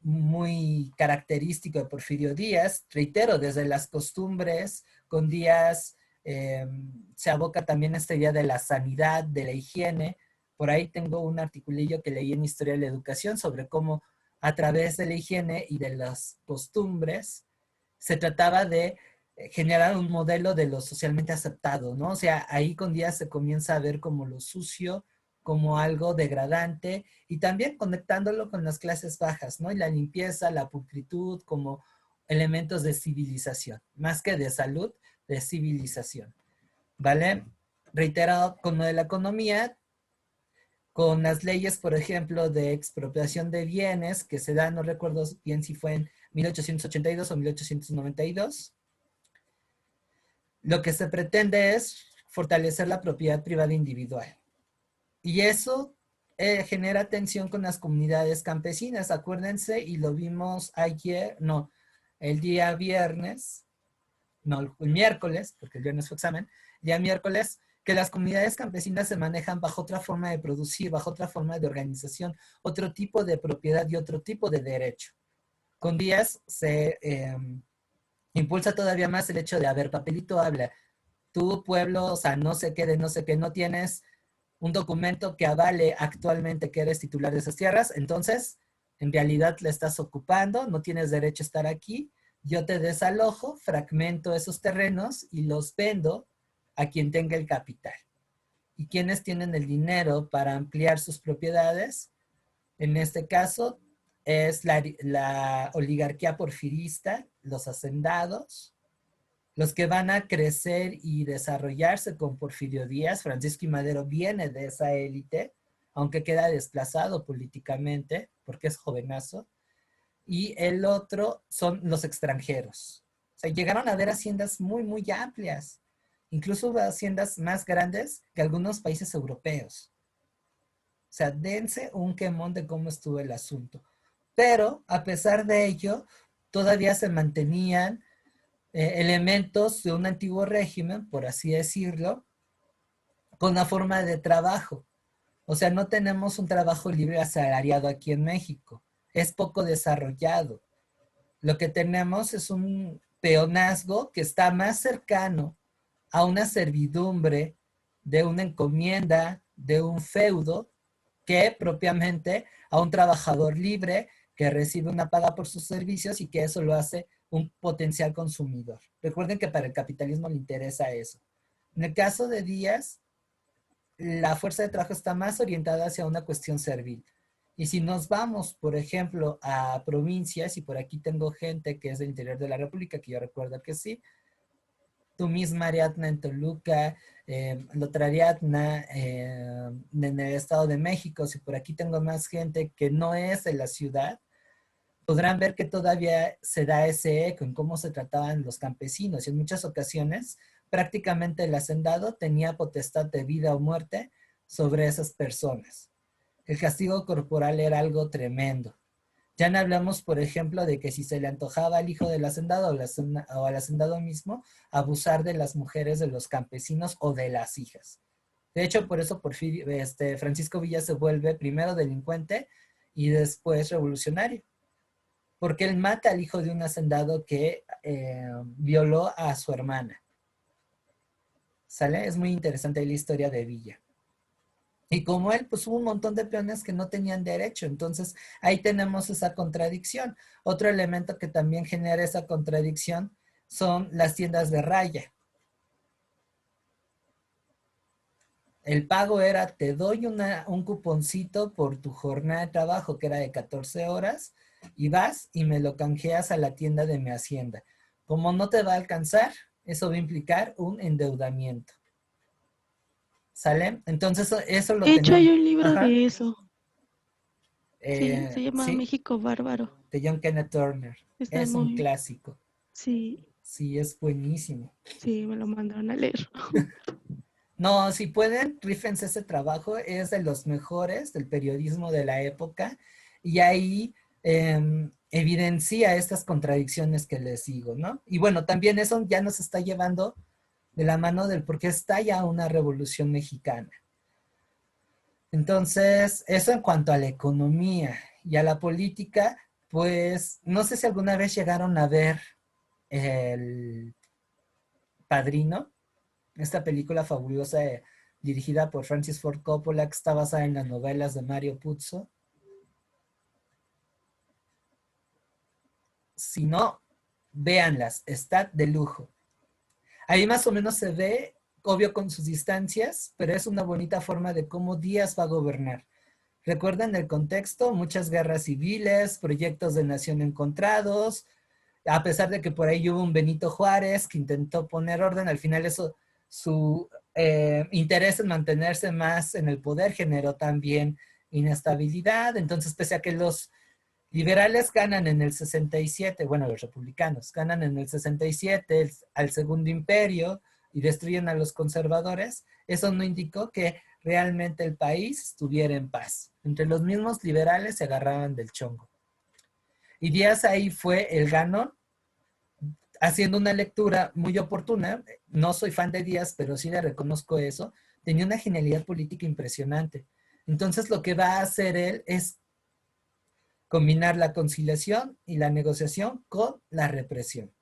muy característico de Porfirio Díaz. Reitero, desde las costumbres, con Díaz se aboca también esta idea de la sanidad, de la higiene. Por ahí tengo un articulillo que leí en Historia de la Educación sobre cómo a través de la higiene y de las costumbres se trataba de generar un modelo de lo socialmente aceptado, ¿no? O sea, ahí con Díaz se comienza a ver como lo sucio, como algo degradante, y también conectándolo con las clases bajas, ¿no? Y la limpieza, la pulcritud como elementos de civilización, más que de salud, de civilización, ¿vale? Reiterado con lo de la economía, con las leyes, por ejemplo, de expropiación de bienes que se dan, no recuerdo bien si fue en 1882 o 1892, lo que se pretende es fortalecer la propiedad privada individual. Y eso genera tensión con las comunidades campesinas. Acuérdense, y lo vimos ayer, no, el día viernes, no, el miércoles, porque el viernes fue examen, el día miércoles, que las comunidades campesinas se manejan bajo otra forma de producir, bajo otra forma de organización, otro tipo de propiedad y otro tipo de derecho. Con Díaz se impulsa todavía más el hecho de, a ver, papelito habla, tu pueblo, o sea, no sé qué, de no sé qué, no tienes un documento que avale actualmente que eres titular de esas tierras, entonces, en realidad la estás ocupando, no tienes derecho a estar aquí, yo te desalojo, fragmento esos terrenos y los vendo a quien tenga el capital. ¿Y quienes tienen el dinero para ampliar sus propiedades? En este caso, es la oligarquía porfirista, los hacendados, los que van a crecer y desarrollarse con Porfirio Díaz. Francisco I. Madero viene de esa élite, aunque queda desplazado políticamente, porque es jovenazo. Y el otro son los extranjeros. O sea, llegaron a haber haciendas muy, muy amplias, incluso haciendas más grandes que algunos países europeos. O sea, dense un quemón de cómo estuvo el asunto. Pero, a pesar de ello, todavía se mantenían elementos de un antiguo régimen, por así decirlo, con la forma de trabajo. O sea, no tenemos un trabajo libre asalariado aquí en México. Es poco desarrollado. Lo que tenemos es un peonazgo que está más cercano a una servidumbre de una encomienda, de un feudo, que propiamente a un trabajador libre que recibe una paga por sus servicios y que eso lo hace un potencial consumidor. Recuerden que para el capitalismo le interesa eso. En el caso de Díaz, la fuerza de trabajo está más orientada hacia una cuestión servil. Y si nos vamos, por ejemplo, a provincias, y por aquí tengo gente que es del interior de la República, que yo recuerdo que sí, tú misma Ariadna en Toluca, la otra Ariadna en el Estado de México, si por aquí tengo más gente que no es de la ciudad, podrán ver que todavía se da ese eco en cómo se trataban los campesinos y en muchas ocasiones prácticamente el hacendado tenía potestad de vida o muerte sobre esas personas. El castigo corporal era algo tremendo. Ya no hablamos, por ejemplo, de que si se le antojaba al hijo del hacendado o al hacendado mismo, abusar de las mujeres de los campesinos o de las hijas. De hecho, por eso Francisco Villa se vuelve primero delincuente y después revolucionario. Porque él mata al hijo de un hacendado que violó a su hermana. ¿Sale? Es muy interesante la historia de Villa. Y como él, pues hubo un montón de peones que no tenían derecho. Entonces, ahí tenemos esa contradicción. Otro elemento que también genera esa contradicción son las tiendas de raya. El pago era, te doy un cuponcito por tu jornada de trabajo, que era de 14 horas, y vas y me lo canjeas a la tienda de mi hacienda. Como no te va a alcanzar, eso va a implicar un endeudamiento. ¿Sale? Entonces, eso lo De hecho, hay tenemos. un libro Ajá. de eso. Sí, se llama ¿Sí? México Bárbaro. De John Kenneth Turner. Está Es un muy... clásico. Sí, Sí, es buenísimo. sí, me lo mandaron a leer. No, si pueden, rífense ese trabajo. Es de los mejores del periodismo de la época. Y ahí evidencia estas contradicciones que les digo, ¿no? Y bueno, también eso ya nos está llevando de la mano del por qué está ya una revolución mexicana. Entonces, eso en cuanto a la economía y a la política, pues no sé si alguna vez llegaron a ver El Padrino, esta película fabulosa dirigida por Francis Ford Coppola, que está basada en las novelas de Mario Puzo. Si no, véanlas, está de lujo. Ahí más o menos se ve, obvio con sus distancias, pero es una bonita forma de cómo Díaz va a gobernar. Recuerden el contexto, muchas guerras civiles, proyectos de nación encontrados, a pesar de que por ahí hubo un Benito Juárez que intentó poner orden, al final eso, su interés en mantenerse más en el poder generó también inestabilidad. Entonces, pese a que los liberales ganan en el 67, bueno, los republicanos ganan en el 67 al Segundo Imperio y destruyen a los conservadores, eso no indicó que realmente el país estuviera en paz. Entre los mismos liberales se agarraban del chongo. Y Díaz ahí fue el ganón, haciendo una lectura muy oportuna. No soy fan de Díaz, pero sí le reconozco eso. Tenía una genialidad política impresionante. Entonces lo que va a hacer él es combinar la conciliación y la negociación con la represión.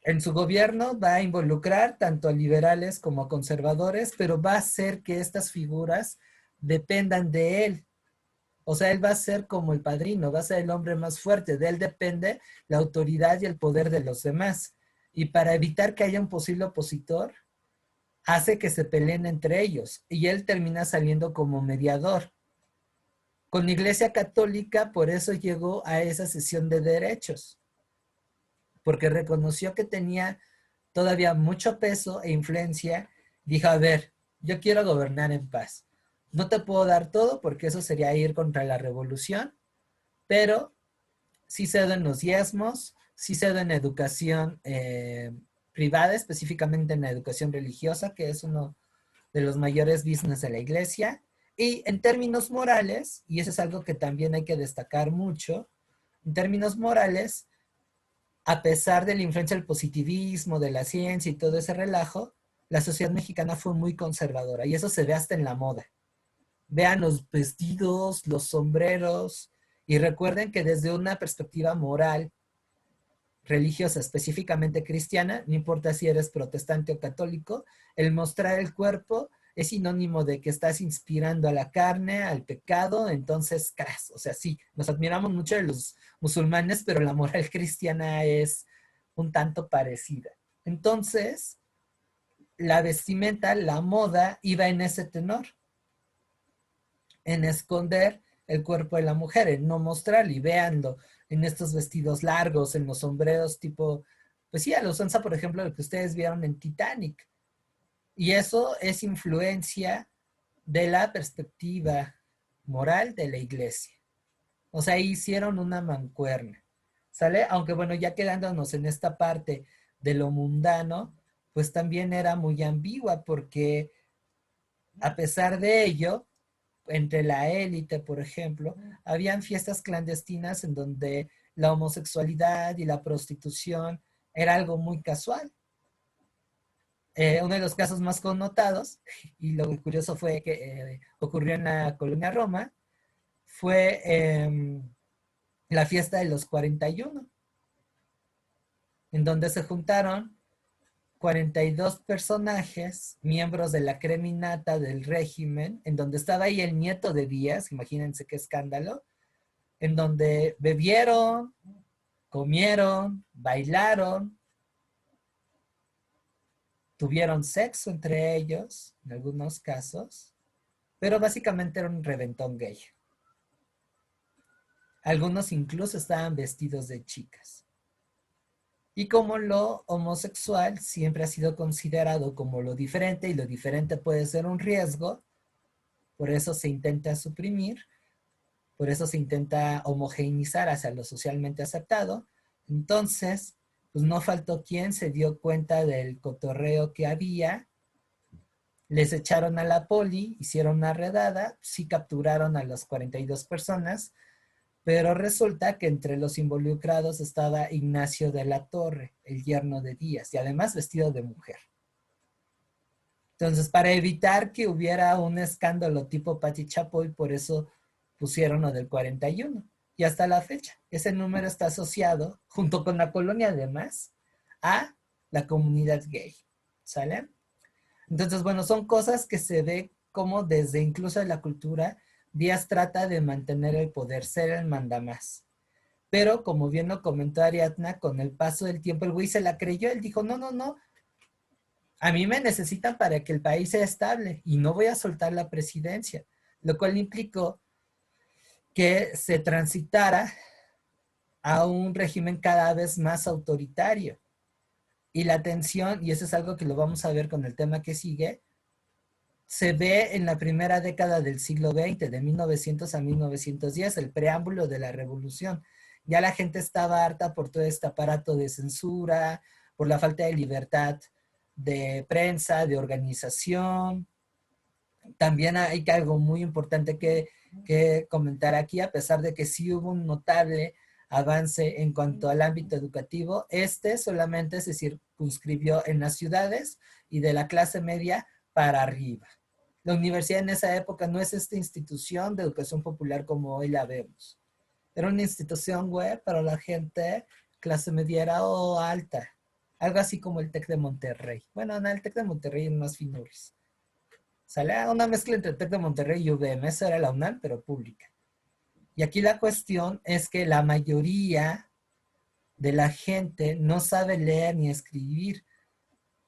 En su gobierno va a involucrar tanto a liberales como a conservadores, pero va a hacer que estas figuras dependan de él. O sea, él va a ser como el padrino, va a ser el hombre más fuerte. De él depende la autoridad y el poder de los demás. Y para evitar que haya un posible opositor, hace que se peleen entre ellos. Y él termina saliendo como mediador. Con la Iglesia Católica, por eso llegó a esa sesión de derechos. Porque reconoció que tenía todavía mucho peso e influencia. Dijo, a ver, yo quiero gobernar en paz. No te puedo dar todo porque eso sería ir contra la revolución, pero sí cedo en los diezmos, sí cedo en educación privada, específicamente en la educación religiosa, que es uno de los mayores business de la iglesia. Y en términos morales, y eso es algo que también hay que destacar mucho, en términos morales, a pesar de la influencia del positivismo, de la ciencia y todo ese relajo, la sociedad mexicana fue muy conservadora y eso se ve hasta en la moda. Vean los vestidos, los sombreros, y recuerden que desde una perspectiva moral, religiosa, específicamente cristiana, no importa si eres protestante o católico, el mostrar el cuerpo es sinónimo de que estás inspirando a la carne, al pecado, entonces, o sea, sí, nos admiramos mucho de los musulmanes, pero la moral cristiana es un tanto parecida. Entonces, la vestimenta, la moda iba en ese tenor, en esconder el cuerpo de la mujer, en no mostrarlo, y véanlo en estos vestidos largos, en los sombreros tipo, pues sí, a la usanza, por ejemplo, lo que ustedes vieron en Titanic. Y eso es influencia de la perspectiva moral de la iglesia. O sea, hicieron una mancuerna, ¿sale? Aunque bueno, ya quedándonos en esta parte de lo mundano, pues también era muy ambigua porque a pesar de ello, entre la élite, por ejemplo, habían fiestas clandestinas en donde la homosexualidad y la prostitución era algo muy casual. Uno de los casos más connotados, y lo curioso fue que ocurrió en la colonia Roma, fue la fiesta de los 41, en donde se juntaron 42 personajes, miembros de la creminata del régimen, en donde estaba ahí el nieto de Díaz, imagínense qué escándalo, en donde bebieron, comieron, bailaron, tuvieron sexo entre ellos, en algunos casos, pero básicamente era un reventón gay. Algunos incluso estaban vestidos de chicas. Y como lo homosexual siempre ha sido considerado como lo diferente y lo diferente puede ser un riesgo, por eso se intenta suprimir, por eso se intenta homogeneizar hacia lo socialmente aceptado. Entonces, pues no faltó quien se dio cuenta del cotorreo que había, les echaron a la poli, hicieron una redada, sí capturaron a las 42 personas, pero resulta que entre los involucrados estaba Ignacio de la Torre, el yerno de Díaz, y además vestido de mujer. Entonces, para evitar que hubiera un escándalo tipo Pati Chapoy, por eso pusieron lo del 41. Y hasta la fecha, ese número está asociado, junto con la colonia además, a la comunidad gay. ¿Sale? Entonces, bueno, son cosas que se ve como desde incluso la cultura, Díaz trata de mantener el poder, ser el mandamás. Pero como bien lo comentó Ariadna, con el paso del tiempo el güey se la creyó, él dijo, no, no, no, a mí me necesitan para que el país sea estable y no voy a soltar la presidencia, lo cual implicó que se transitara a un régimen cada vez más autoritario. Y la tensión, y eso es algo que lo vamos a ver con el tema que sigue, se ve en la primera década del siglo XX, de 1900 a 1910, el preámbulo de la revolución. Ya la gente estaba harta por todo este aparato de censura, por la falta de libertad de prensa, de organización. También hay algo muy importante que comentar aquí, a pesar de que sí hubo un notable avance en cuanto al ámbito educativo, este solamente se circunscribió en las ciudades y de la clase media para arriba. La universidad en esa época no es esta institución de educación popular como hoy la vemos. Era una institución web para la gente clase mediera o alta. Algo así como el TEC de Monterrey. Bueno, no, el TEC de Monterrey es más finures. Sale una mezcla entre el TEC de Monterrey y UVM. Esa era la UNAM, pero pública. Y aquí la cuestión es que la mayoría de la gente no sabe leer ni escribir.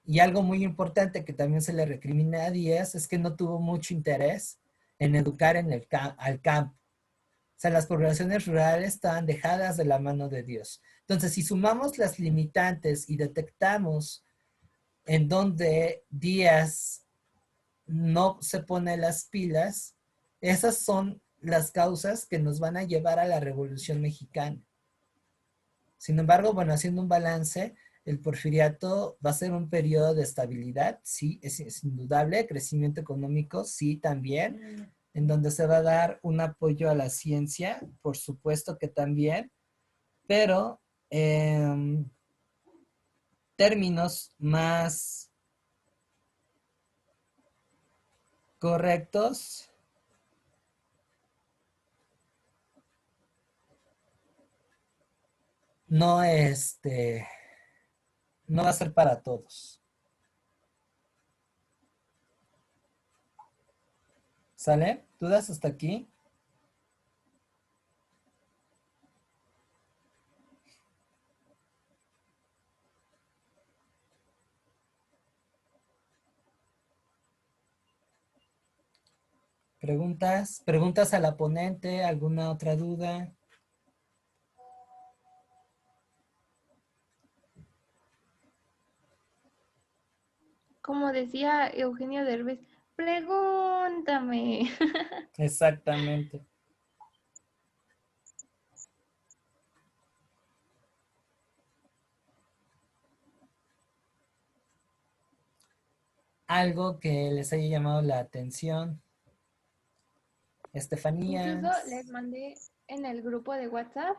Y algo muy importante que también se le recrimina a Díaz es que no tuvo mucho interés en educar en al campo. O sea, las poblaciones rurales estaban dejadas de la mano de Dios. Entonces, si sumamos las limitantes y detectamos en donde Díaz no se pone las pilas, esas son las causas que nos van a llevar a la Revolución Mexicana. Sin embargo, bueno, haciendo un balance, el porfiriato va a ser un periodo de estabilidad, sí, es indudable, crecimiento económico, sí, también, en donde se va a dar un apoyo a la ciencia, por supuesto que también, pero términos más correctos, no, no va a ser para todos. ¿Sale? ¿Dudas hasta aquí? ¿Preguntas a la ponente? ¿Alguna otra duda? Como decía Eugenio Derbez, pregúntame. Exactamente. Algo que les haya llamado la atención. Incluso Estefanía. les mandé en el grupo de WhatsApp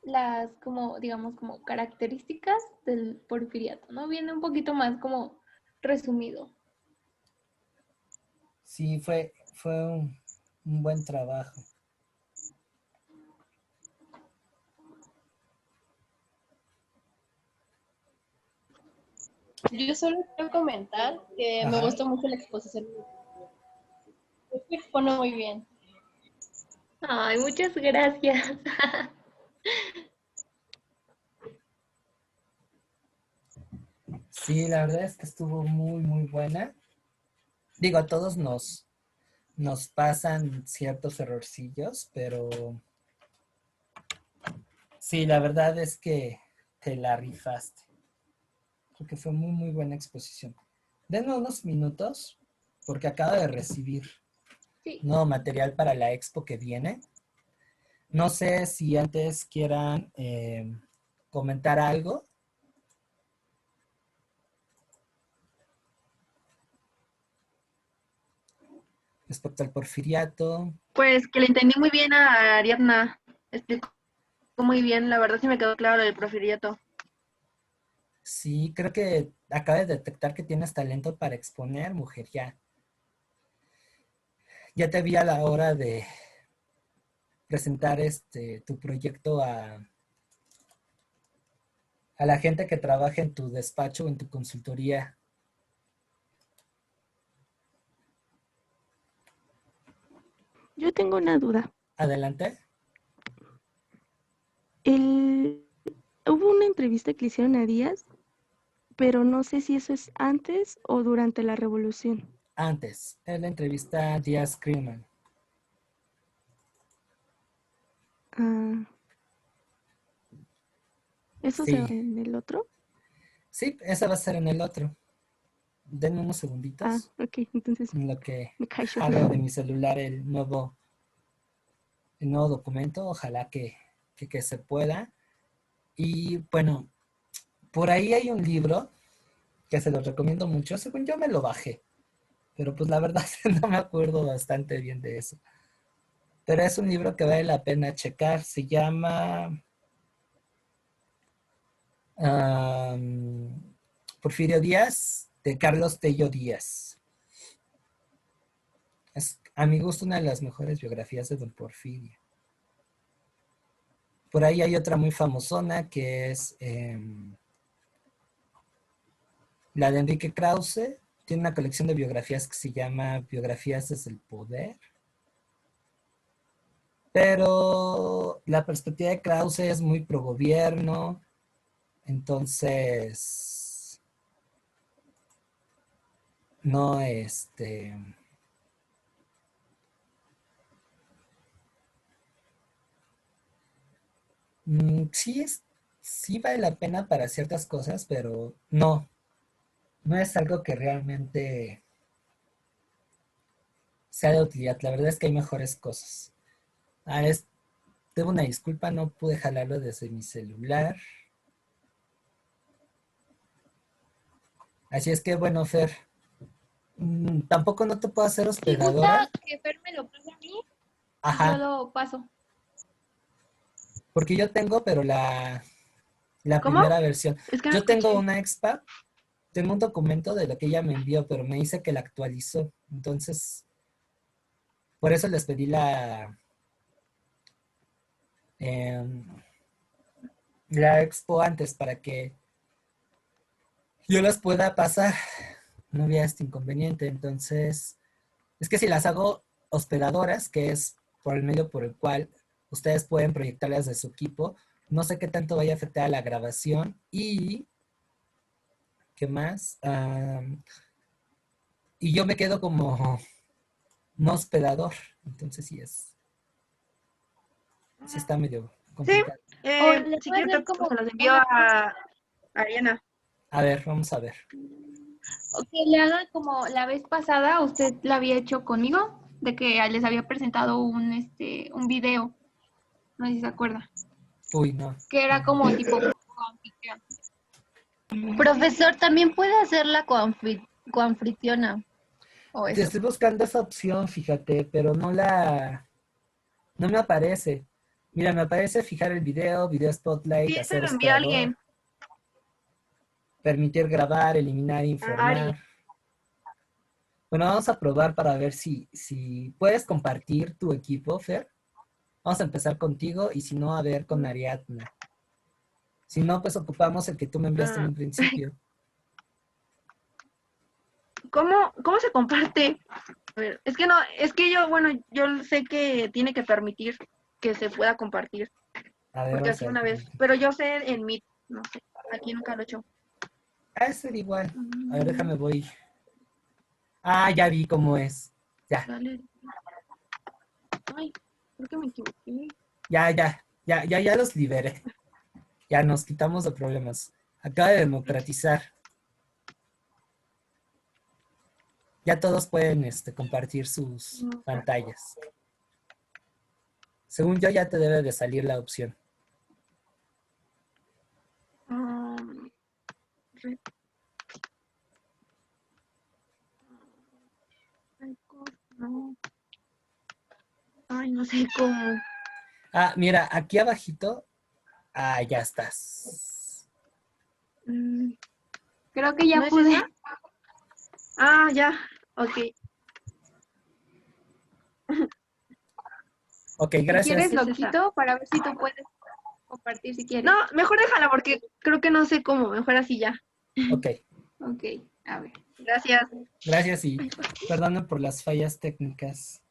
las como, digamos, como características del porfiriato, ¿no? Viene un poquito más como resumido. Sí, fue un buen trabajo. Yo solo quiero comentar que me Ajá. gustó mucho la exposición. Creo que expone muy bien. Ay, muchas gracias. Sí, la verdad es que estuvo muy, muy buena. Digo, a todos nos pasan ciertos errorcillos, pero sí, la verdad es que te la rifaste. Creo que fue muy, muy buena exposición. Denme unos minutos, porque acabo de recibir Sí. nuevo material para la expo que viene. No sé si antes quieran comentar algo. Respecto al porfiriato. Pues que le entendí muy bien a Ariadna. Explicó muy bien, la verdad sí me quedó claro el porfiriato. Sí, creo que acaba de detectar que tienes talento para exponer, mujer, ya. Ya te vi a la hora de presentar tu proyecto a la gente que trabaja en tu despacho o en tu consultoría. Yo tengo una duda. Adelante. El... Hubo una entrevista que le hicieron a Díaz, pero no sé si eso es antes o durante la revolución. Antes, en la entrevista a Díaz Krillman. Ah, ¿eso se va Sí, en el otro? sí, esa va a ser en el otro. Denme unos Ah, segunditos ok, entonces en lo que me callo. jalo de mi celular el nuevo documento. Ojalá que se pueda. Y bueno, por ahí hay un libro que se los recomiendo mucho. Según yo me lo bajé, pero pues la verdad no me acuerdo bastante bien de eso. Pero es un libro que vale la pena checar. Se llama Porfirio Díaz, de Carlos Tello Díaz. Es a mi gusto una de las mejores biografías de Don Porfirio. Por ahí hay otra muy famosona que es la de Enrique Krause. Tiene una colección de biografías que se llama Biografías desde el Poder. Pero la perspectiva de Krause es muy pro gobierno, entonces no sí sí vale la pena para ciertas cosas, pero no es algo que realmente sea de utilidad. La verdad es que hay mejores cosas. Ah, debo una disculpa, no pude jalarlo desde mi celular. Así es que bueno, Fer, tampoco no te puedo hacer Si hospedadora. gusta que Fer me lo pase a mí y yo Ajá, lo paso. porque yo tengo, pero la ¿Cómo? primera versión. Es que no Yo tengo escuché. una expa, tengo un documento de lo que ella me envió, pero me dice que la actualizó. Entonces, por eso les pedí em, la expo antes, para que yo las pueda pasar. No había este inconveniente. Entonces, es que si las hago hospedadoras, que es por el medio por el cual ustedes pueden proyectarlas de su equipo, no sé qué tanto vaya a afectar a la grabación y qué más. Y yo me quedo como un hospedador. Entonces sí está medio Sí, complicado. O le si puede quieres hacer pues, como se los envío a Ariana. A ver, vamos a ver. o que le haga como la vez pasada, usted la había hecho conmigo, de que les había presentado un video, no sé si se acuerda, Uy, no. que era como tipo anfitrión. Profesor, también puede hacer la coanfitriona. O Te eso. estoy buscando esa opción, fíjate, pero no me aparece. Mira, me aparece fijar el video spotlight, Sí, se hacer lo envía a hospedador, alguien. permitir grabar, eliminar, A Ari. informar. Bueno, vamos a probar para ver si puedes compartir tu equipo, Fer. Vamos a empezar contigo y si no, a ver con Ariadna. Si no, pues ocupamos el que tú me enviaste en un principio. ¿Cómo se comparte? A ver, es que no, es que yo sé que tiene que permitir que se pueda compartir, A ver, porque vamos así a ver. una vez, pero yo sé en Meet, no sé, aquí nunca lo he hecho. Es ser igual. A ver, déjame voy. Ah, ya vi cómo es. Ya, Dale. Ay, creo que me equivoqué. ya los liberé. Ya nos quitamos de problemas. Acaba de democratizar. Ya todos pueden compartir sus pantallas. Según yo, ya te debe de salir la opción. Re- no. Ay, no sé cómo. Ah, mira, aquí abajito. Ah, ya estás. Mm, Creo que ya ¿No es pude. esa? Ah, ya, ok. Ok, Si gracias. quieres lo Es esa. quito para ver si tú puedes compartir si quieres. No, mejor déjala porque creo que no sé cómo, mejor así ya. Ok, Ok, a ver. Gracias. gracias y perdonen por las fallas técnicas.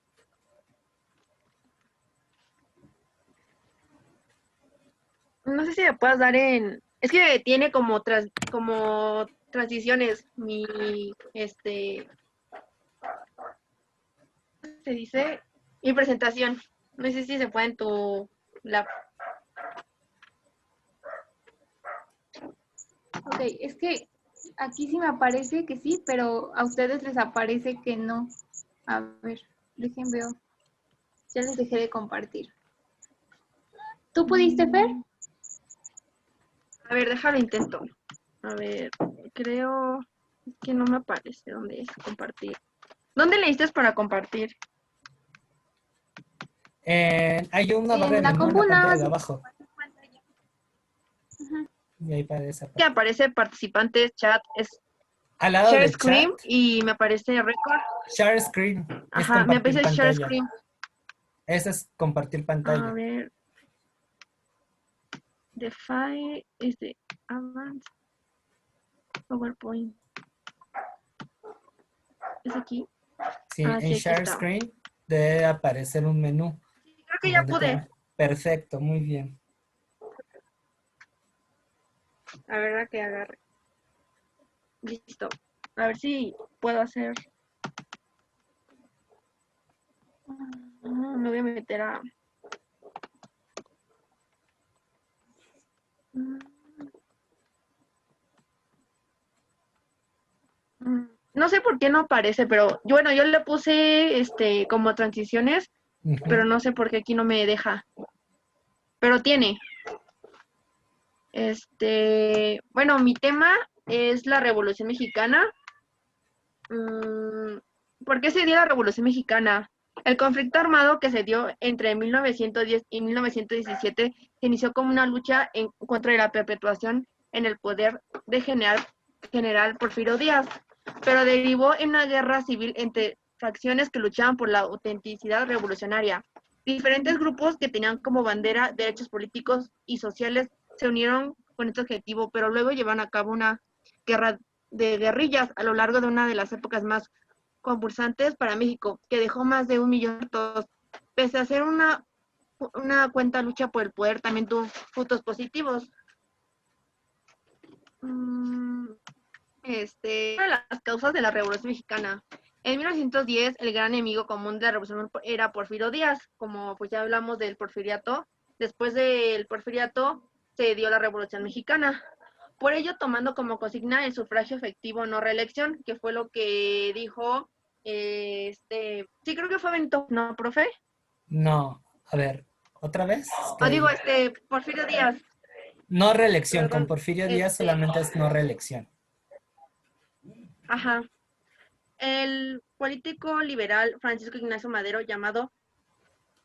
No sé si me puedas dar en. Es que tiene como transiciones se dice mi presentación. No sé si se puede en tu lab. Ok, es que aquí sí me aparece que sí, pero a ustedes les aparece que no. A ver, dejen veo. Ya les dejé de compartir. ¿Tú pudiste, Fer? A ver, déjalo intento. A ver, creo que no me aparece dónde es compartir. ¿Dónde le diste para compartir? Hay una barra En de la menú en compu la nada pantalla más. de abajo. Ujú. Y ahí para esa Que parte. aparece participantes, chat, es Al lado share del screen chat, y me aparece record. share screen es Ajá, me compartir aparece share pantalla. screen. Ese es compartir A pantalla. ver. The file is the advanced PowerPoint. ¿Es aquí? Sí, Ah, en sí, aquí share está. screen debe aparecer un menú. Creo que en ya donde pude. Perfecto, muy bien. A ver, a que agarre. Listo. A ver si puedo hacer. Me voy a meter a. No sé por qué no aparece, pero bueno, yo le puse como transiciones, pero no sé por qué aquí no me deja. Pero tiene. Bueno, mi tema es la Revolución Mexicana. ¿Por qué se dio la Revolución Mexicana? El conflicto armado que se dio entre 1910 y 1917 se inició como una lucha en contra de la perpetuación en el poder de general Porfirio Díaz, pero derivó en una guerra civil entre facciones que luchaban por la autenticidad revolucionaria. Diferentes grupos que tenían como bandera derechos políticos y sociales se unieron con este objetivo, pero luego llevaron a cabo una guerra de guerrillas a lo largo de una de las épocas más convulsantes para México, que dejó más de 1 millón de muertos. Pese a ser una cuenta lucha por el poder, también tuvo frutos positivos. Una de las causas de la Revolución Mexicana. En 1910, el gran enemigo común de la revolución era Porfirio Díaz, como pues ya hablamos del porfiriato. Después del porfiriato se dio la Revolución Mexicana. Por ello, tomando como consigna el sufragio efectivo, no reelección, que fue lo que dijo, sí, creo que fue Benito, ¿no, profe? No, a ver, otra vez. Digo, Porfirio Díaz. No reelección, con Perdón, Porfirio Díaz solamente es no reelección. Ajá. El político liberal Francisco Ignacio Madero, llamado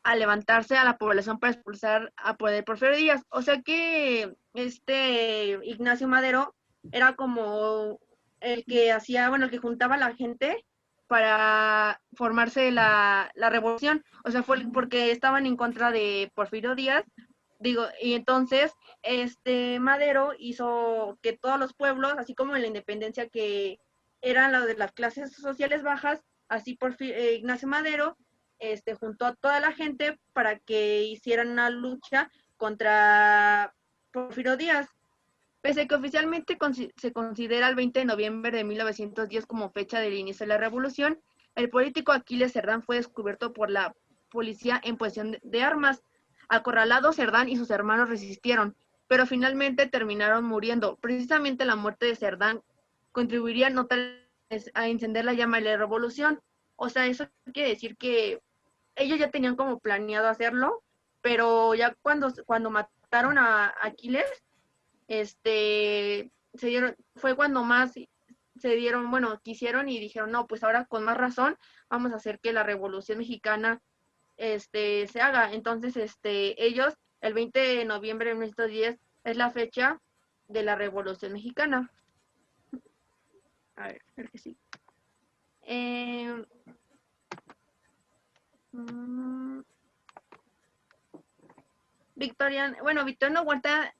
a levantarse a la población para expulsar a poder Porfirio Díaz. O sea que Ignacio Madero era como el que hacía, bueno, el que juntaba a la gente para formarse la revolución. O sea, fue porque estaban en contra de Porfirio Díaz. Digo, y entonces Madero hizo que todos los pueblos, así como en la independencia que eran los de las clases sociales bajas, así Ignacio Madero juntó a toda la gente para que hicieran una lucha contra Porfirio Díaz. Pese a que oficialmente se considera el 20 de noviembre de 1910 como fecha del inicio de la revolución, el político Aquiles Cerdán fue descubierto por la policía en posesión de armas. Acorralado, Cerdán y sus hermanos resistieron, pero finalmente terminaron muriendo. Precisamente la muerte de Cerdán contribuiría a encender la llama de la revolución. O sea, eso quiere decir que ellos ya tenían como planeado hacerlo, pero ya cuando mataron a Aquiles, fue cuando más se dieron, bueno, quisieron y dijeron, no, pues ahora con más razón vamos a hacer que la Revolución Mexicana se haga. Entonces, ellos, el 20 de noviembre de 1910 es la fecha de la Revolución Mexicana. A ver, creo que sí. Victoriano Huerta.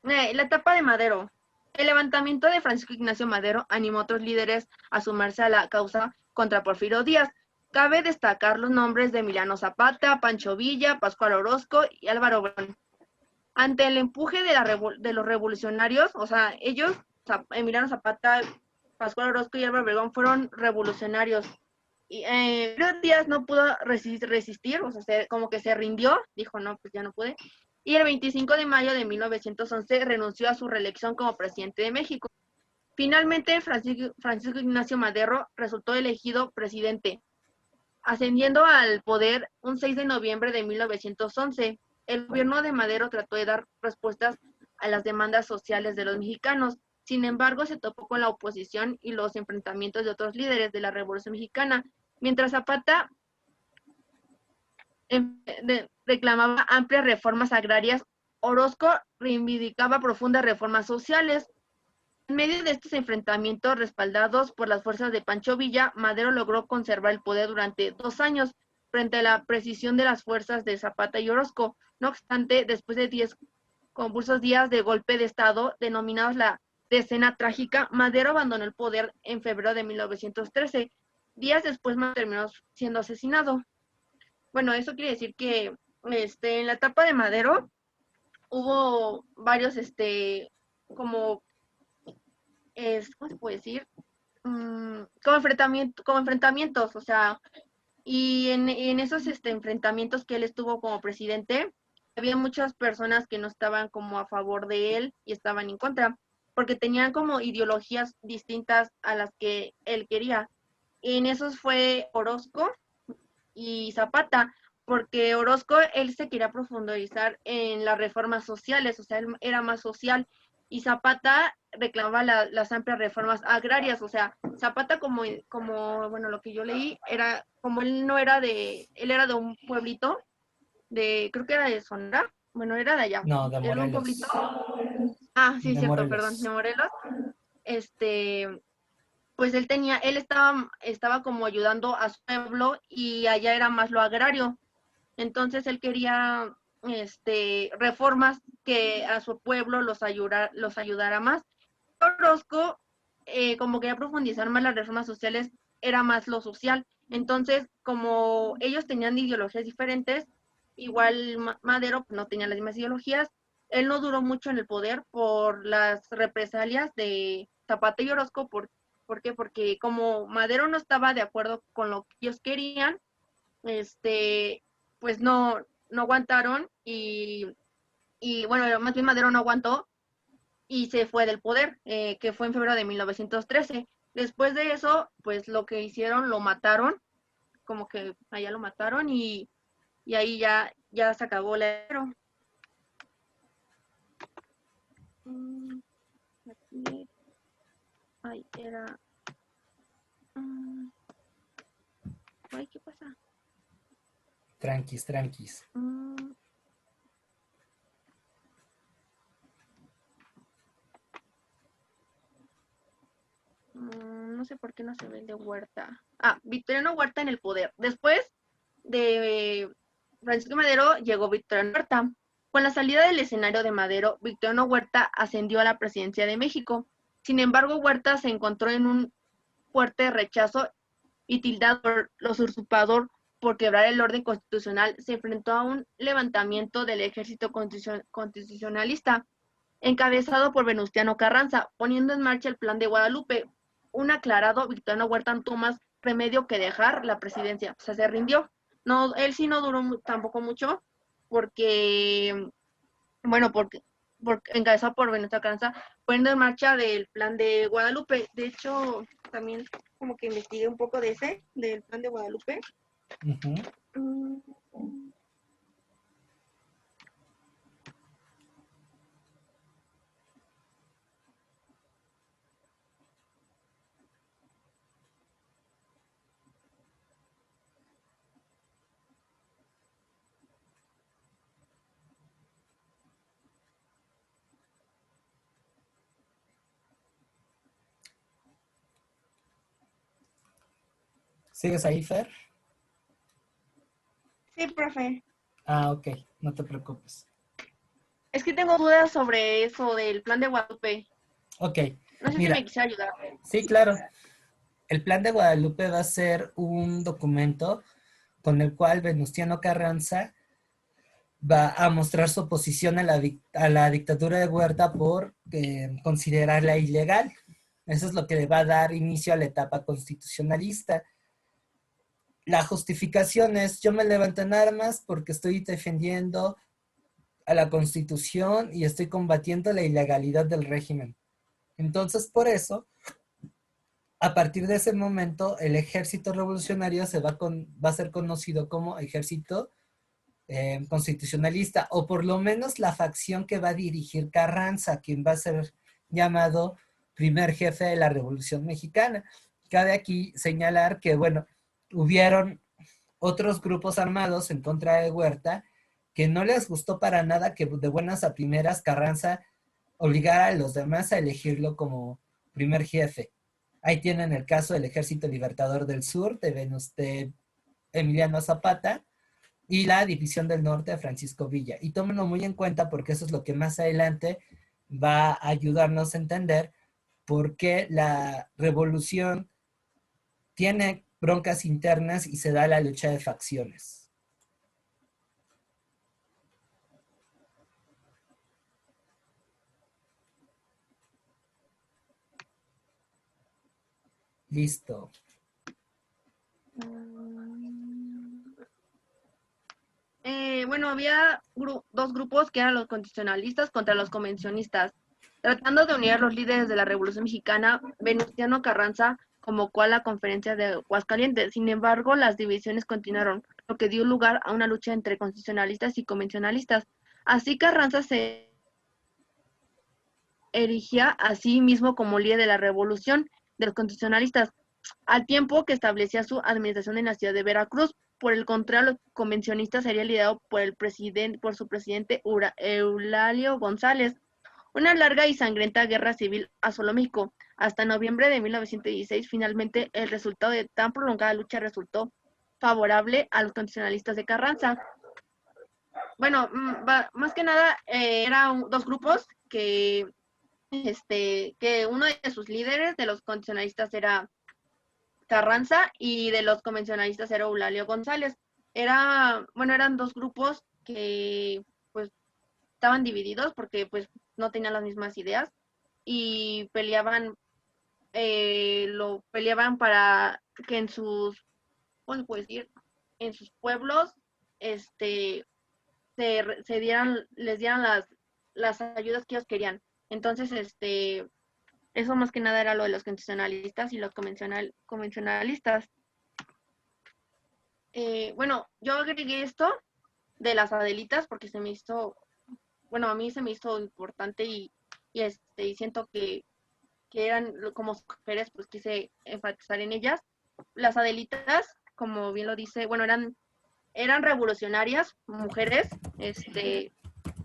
La etapa de Madero. El levantamiento de Francisco Ignacio Madero animó a otros líderes a sumarse a la causa contra Porfirio Díaz. Cabe destacar los nombres de Emiliano Zapata, Pancho Villa, Pascual Orozco y Álvaro Obregón. Ante el empuje de los revolucionarios, o sea, ellos, Emiliano Zapata, Pascual Orozco y Álvaro Obregón fueron revolucionarios. Y Porfirio Díaz no pudo resistir, o sea, como que se rindió, dijo, no, pues ya no pude. Y el 25 de mayo de 1911 renunció a su reelección como presidente de México. Finalmente, Francisco Ignacio Madero resultó elegido presidente, ascendiendo al poder un 6 de noviembre de 1911. El gobierno de Madero trató de dar respuestas a las demandas sociales de los mexicanos. Sin embargo, se topó con la oposición y los enfrentamientos de otros líderes de la Revolución Mexicana. Mientras Zapata reclamaba amplias reformas agrarias, Orozco reivindicaba profundas reformas sociales. En medio de estos enfrentamientos respaldados por las fuerzas de Pancho Villa, Madero logró conservar el poder durante 2 años frente a la precisión de las fuerzas de Zapata y Orozco. No obstante, después de 10 convulsos días de golpe de Estado, denominados la Decena Trágica, Madero abandonó el poder en febrero de 1913. Días después terminó siendo asesinado. Bueno, eso quiere decir que en la etapa de Madero hubo varios, ¿cómo se puede decir? Como enfrentamientos, o sea, y en esos enfrentamientos que él estuvo como presidente, había muchas personas que no estaban como a favor de él y estaban en contra, porque tenían como ideologías distintas a las que él quería. Y en esos fue Orozco y Zapata, porque Orozco, él se quería profundizar en las reformas sociales, o sea, él era más social, y Zapata reclamaba las amplias reformas agrarias, o sea, Zapata como, bueno, lo que yo leí, era, como él no era él era de un pueblito, creo que era de Sonora, bueno, era de allá. No, de Era un Morelos. pueblito. Sí, De cierto, Morelos. perdón, de Morelos. Pues él estaba como ayudando a su pueblo y allá era más lo agrario. Entonces él quería reformas que a su pueblo los ayudara más. Orozco, como quería profundizar más las reformas sociales, era más lo social. Entonces, como ellos tenían ideologías diferentes, igual Madero no tenía las mismas ideologías, él no duró mucho en el poder por las represalias de Zapata y Orozco. ¿Por qué? Porque como Madero no estaba de acuerdo con lo que ellos querían, pues no aguantaron y bueno, más bien Madero no aguantó y se fue del poder, que fue en febrero de 1913. Después de eso, pues lo que hicieron, lo mataron, como que allá lo mataron y ahí ya se acabó la era. Aquí, ay, era... Ay, ¿qué pasa? Tranquis, tranquis. No sé por qué no se ve el de Huerta. Victoriano Huerta en el poder. Después de Francisco Madero llegó Victoriano Huerta. Con la salida del escenario de Madero, Victoriano Huerta ascendió a la presidencia de México. Sin embargo, Huerta se encontró en un fuerte rechazo y tildado por los usurpadores por quebrar el orden constitucional, se enfrentó a un levantamiento del ejército constitucionalista, encabezado por Venustiano Carranza, poniendo en marcha el Plan de Guadalupe. Un aclarado Victoriano Huerta no tuvo más remedio que dejar la presidencia, o sea, se rindió. No, él sí no duró tampoco mucho, porque, bueno, porque encabezado por Venustiano Carranza, poniendo en marcha el Plan de Guadalupe. De hecho, también como que investigué un poco del Plan de Guadalupe. Uh-huh. ¿Sigues ahí, Fer? Sí, profe. Ok, no te preocupes. Es que tengo dudas sobre eso del Plan de Guadalupe. Ok, No sé mira, si me quisiera ayudar. Sí, claro. El Plan de Guadalupe va a ser un documento con el cual Venustiano Carranza va a mostrar su oposición a la dictadura de Huerta por considerarla ilegal. Eso es lo que le va a dar inicio a la etapa constitucionalista. La justificación es: yo me levanto en armas porque estoy defendiendo a la Constitución y estoy combatiendo la ilegalidad del régimen. Entonces, por eso, a partir de ese momento, el ejército revolucionario va a ser conocido como ejército constitucionalista, o por lo menos la facción que va a dirigir Carranza, quien va a ser llamado primer jefe de la Revolución Mexicana. Cabe aquí señalar que, bueno, hubieron otros grupos armados en contra de Huerta que no les gustó para nada que de buenas a primeras Carranza obligara a los demás a elegirlo como primer jefe. Ahí tienen el caso del Ejército Libertador del Sur de Emiliano Zapata y la División del Norte de Francisco Villa. Y tómenlo muy en cuenta porque eso es lo que más adelante va a ayudarnos a entender por qué la revolución tiene broncas internas y se da la lucha de facciones. Listo. Bueno, había dos grupos que eran los constitucionalistas contra los convencionistas. Tratando de unir a los líderes de la Revolución Mexicana, Venustiano Carranza convocó a la conferencia de Aguascalientes. Sin embargo, las divisiones continuaron, lo que dio lugar a una lucha entre constitucionalistas y convencionalistas. Así Carranza se erigía a sí mismo como líder de la revolución de los constitucionalistas, al tiempo que establecía su administración en la ciudad de Veracruz. Por el contrario, los convencionistas sería liderado por su presidente Eulalio González. Una larga y sangrienta guerra civil asoló México. Hasta noviembre de 1916, finalmente, el resultado de tan prolongada lucha resultó favorable a los constitucionalistas de Carranza. Bueno, más que nada, eran dos grupos que uno de sus líderes de los constitucionalistas era Carranza y de los convencionalistas era Eulalio González. Eran dos grupos que pues estaban divididos porque pues no tenían las mismas ideas y peleaban para que en sus, ¿cómo se puede decir? En sus pueblos, les dieran las ayudas que ellos querían. Entonces, eso más que nada era lo de los constitucionalistas y los convencionalistas. Bueno, yo agregué esto de las Adelitas porque se me hizo, bueno, a mí se me hizo importante y siento que eran como mujeres, pues quise enfatizar en ellas. Las Adelitas, como bien lo dice, bueno, eran revolucionarias, mujeres, dice,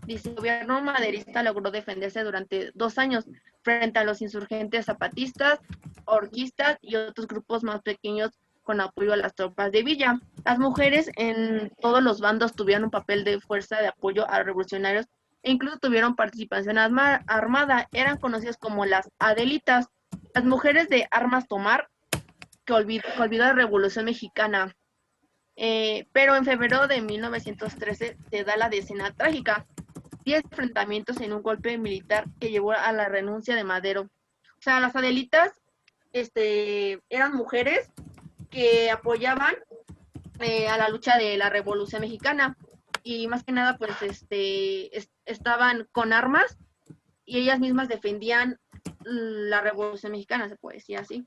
el gobierno maderista logró defenderse durante 2 años frente a los insurgentes zapatistas, orquistas y otros grupos más pequeños con apoyo a las tropas de Villa. Las mujeres en todos los bandos tuvieron un papel de fuerza de apoyo a los revolucionarios e incluso tuvieron participación armada. Eran conocidas como las Adelitas, las mujeres de armas tomar que olvidó la Revolución Mexicana. Pero en febrero de 1913 se da la decena trágica, 10 enfrentamientos en un golpe militar que llevó a la renuncia de Madero. O sea, las Adelitas eran mujeres que apoyaban a la lucha de la Revolución Mexicana y más que nada pues estaban con armas y ellas mismas defendían la Revolución Mexicana, se puede decir así.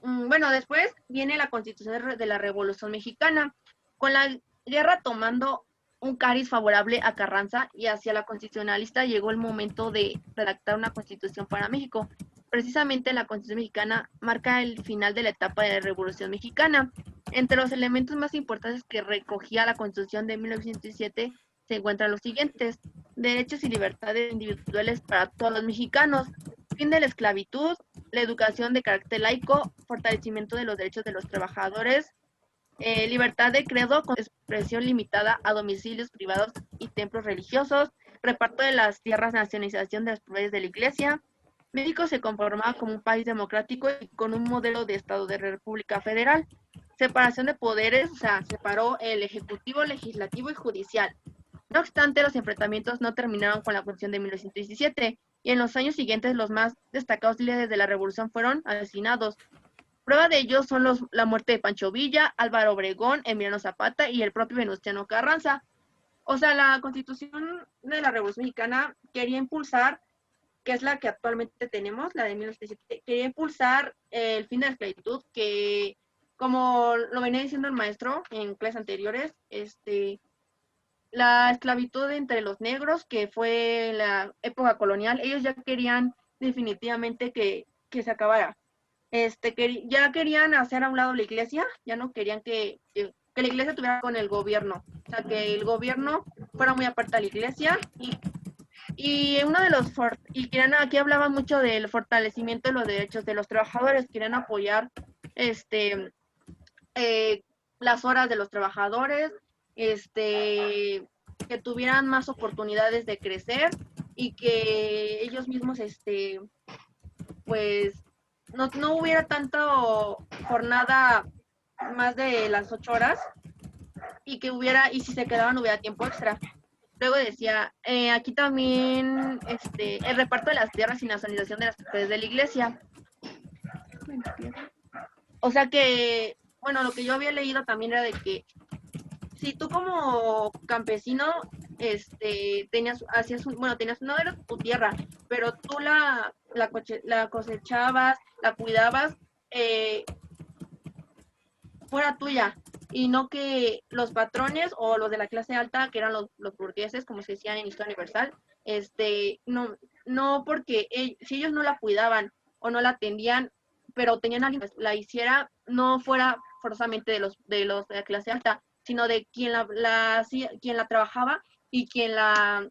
Bueno, después viene la Constitución de la Revolución Mexicana, con la guerra tomando un cariz favorable a Carranza y hacia la constitucionalista llegó el momento de redactar una constitución para México. Precisamente la Constitución mexicana marca el final de la etapa de la Revolución Mexicana. Entre los elementos más importantes que recogía la Constitución de 1917 se encuentran los siguientes: derechos y libertades individuales para todos los mexicanos, fin de la esclavitud, la educación de carácter laico, fortalecimiento de los derechos de los trabajadores, libertad de credo con expresión limitada a domicilios privados y templos religiosos, reparto de las tierras, nacionalización de las propiedades de la Iglesia. México se conformaba como un país democrático y con un modelo de Estado de República Federal. Separación de poderes, o sea, separó el Ejecutivo, Legislativo y Judicial. No obstante, los enfrentamientos no terminaron con la Constitución de 1917 y en los años siguientes los más destacados líderes de la revolución fueron asesinados. Prueba de ello son la muerte de Pancho Villa, Álvaro Obregón, Emiliano Zapata y el propio Venustiano Carranza. O sea, la Constitución de la Revolución Mexicana quería impulsar, que es la que actualmente tenemos, la de 1917, quería impulsar el fin de la esclavitud, que como lo venía diciendo el maestro en clases anteriores, la esclavitud entre los negros, que fue la época colonial, ellos ya querían definitivamente que se acabara. Ya querían hacer a un lado la iglesia, ya no querían que la iglesia tuviera con el gobierno, o sea, que el gobierno fuera muy aparte de la iglesia y uno de los querían, aquí hablaban mucho del fortalecimiento de los derechos de los trabajadores, querían apoyar las horas de los trabajadores, que tuvieran más oportunidades de crecer y que ellos mismos pues no hubiera tanto jornada más de las 8 horas y y si se quedaban hubiera tiempo extra. Luego decía, aquí también el reparto de las tierras y nacionalización de las propiedades de la iglesia. O sea que, bueno, lo que yo había leído también era de que si tú como campesino tenías no era tu tierra, pero tú la cosechabas, la cuidabas, fuera tuya, y no que los patrones o los de la clase alta, que eran los burgueses, como se decía en Historia Universal, no porque si ellos no la cuidaban o no la atendían, pero tenían alguien que la hiciera, no fuera forzosamente de los de la clase alta, sino de quien quien la trabajaba y quien la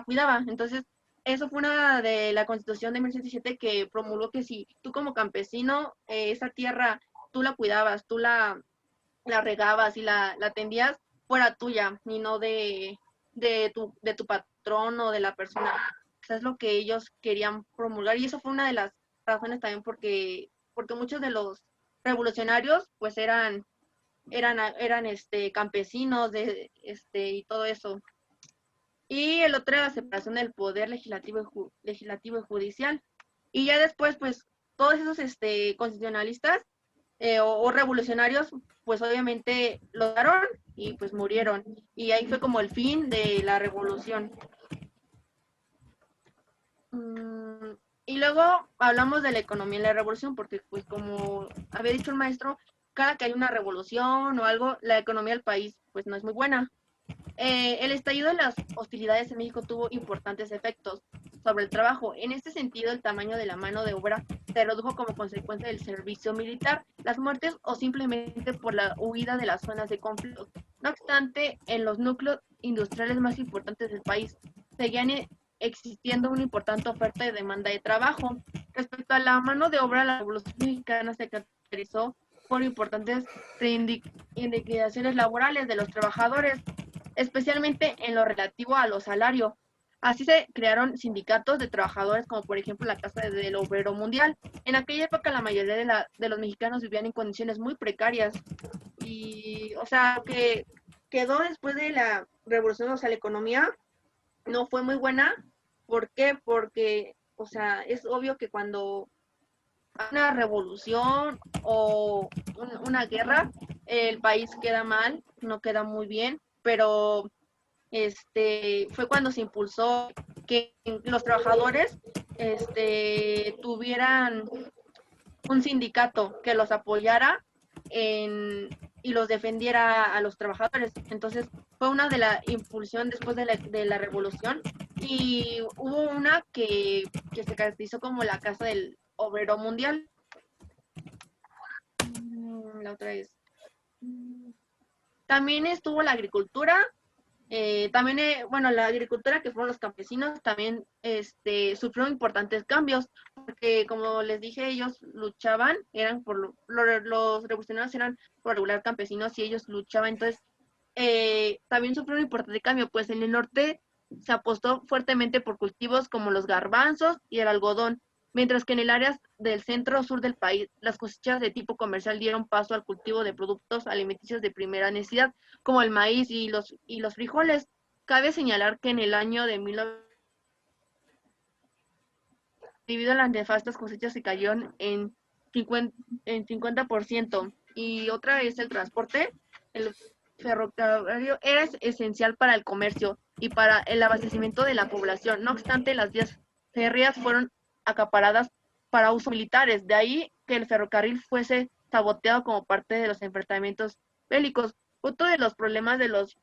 cuidaba. Entonces, eso fue una de la Constitución de 1917 que promulgó que si tú como campesino, esa tierra, tú la cuidabas, tú la regabas y la atendías, fuera tuya y no de tu patrón o de la persona. O sea, es lo que ellos querían promulgar y eso fue una de las razones también porque muchos de los revolucionarios pues eran eran campesinos y todo eso. Y el otro era la separación del poder legislativo y judicial. Y ya después, pues, todos esos constitucionalistas o revolucionarios, pues obviamente lo daron y pues murieron. Y ahí fue como el fin de la revolución. Y luego hablamos de la economía y la revolución, porque pues como había dicho el maestro, cada que hay una revolución o algo, la economía del país pues no es muy buena. El estallido de las hostilidades en México tuvo importantes efectos sobre el trabajo. En este sentido, el tamaño de la mano de obra se redujo como consecuencia del servicio militar, las muertes o simplemente por la huida de las zonas de conflicto. No obstante, en los núcleos industriales más importantes del país seguían existiendo una importante oferta y demanda de trabajo. Respecto a la mano de obra, la Revolución Mexicana se caracterizó por importantes reivindicaciones laborales de los trabajadores, especialmente en lo relativo a los salarios. Así se crearon sindicatos de trabajadores, como por ejemplo la Casa del Obrero Mundial. En aquella época la mayoría de los mexicanos vivían en condiciones muy precarias. Y, o sea, que quedó después de la revolución, o sea, la economía no fue muy buena. ¿Por qué? Porque, o sea, es obvio que cuando hay una revolución o una guerra, el país queda mal, no queda muy bien, pero fue cuando se impulsó que los trabajadores tuvieran un sindicato que los apoyara y los defendiera a los trabajadores. Entonces fue una de la impulsión después de la revolución, y hubo una que se caracterizó como la Casa del Obrero Mundial. La otra es... También estuvo la agricultura. Bueno, la agricultura, que fueron los campesinos, también sufrió importantes cambios, porque como les dije, ellos luchaban, eran los revolucionarios eran por regular campesinos y ellos luchaban. Entonces también sufrió un importante cambio, pues en el norte se apostó fuertemente por cultivos como los garbanzos y el algodón, mientras que en el área del centro-sur del país, las cosechas de tipo comercial dieron paso al cultivo de productos alimenticios de primera necesidad, como el maíz y los frijoles. Cabe señalar que en el año de 1900, debido a las nefastas cosechas, se cayeron en 50%. Y otra es el transporte. El ferrocarril era esencial para el comercio y para el abastecimiento de la población. No obstante, las vías férreas fueron acaparadas para usos militares. De ahí que el ferrocarril fuese saboteado como parte de los enfrentamientos bélicos. Otro de los problemas de los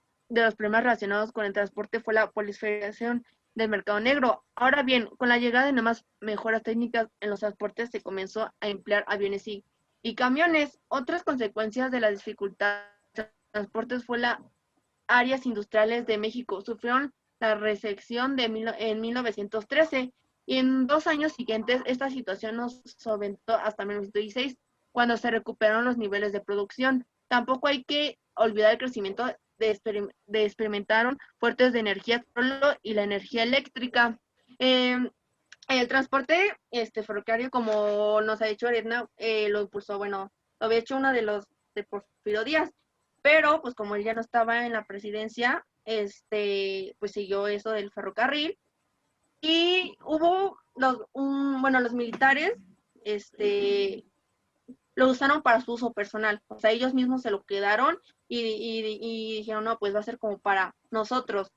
problemas relacionados con el transporte fue la proliferación del mercado negro. Ahora bien, con la llegada de nuevas mejoras técnicas en los transportes, se comenzó a emplear aviones y camiones. Otras consecuencias de la dificultad de transportes fue las áreas industriales de México. Sufrieron la recesión en 1913, y en 2 años siguientes esta situación nos solventó hasta 1916, cuando se recuperaron los niveles de producción. Tampoco hay que olvidar el crecimiento experimentaron fuertes de energía y la energía eléctrica. El transporte ferroviario, como nos ha dicho Ariadna, lo impulsó, bueno, lo había hecho uno de Porfirio Díaz, pero pues como él ya no estaba en la presidencia, pues siguió eso del ferrocarril, y hubo los militares, lo usaron para su uso personal, o sea, ellos mismos se lo quedaron y dijeron, no, pues va a ser como para nosotros.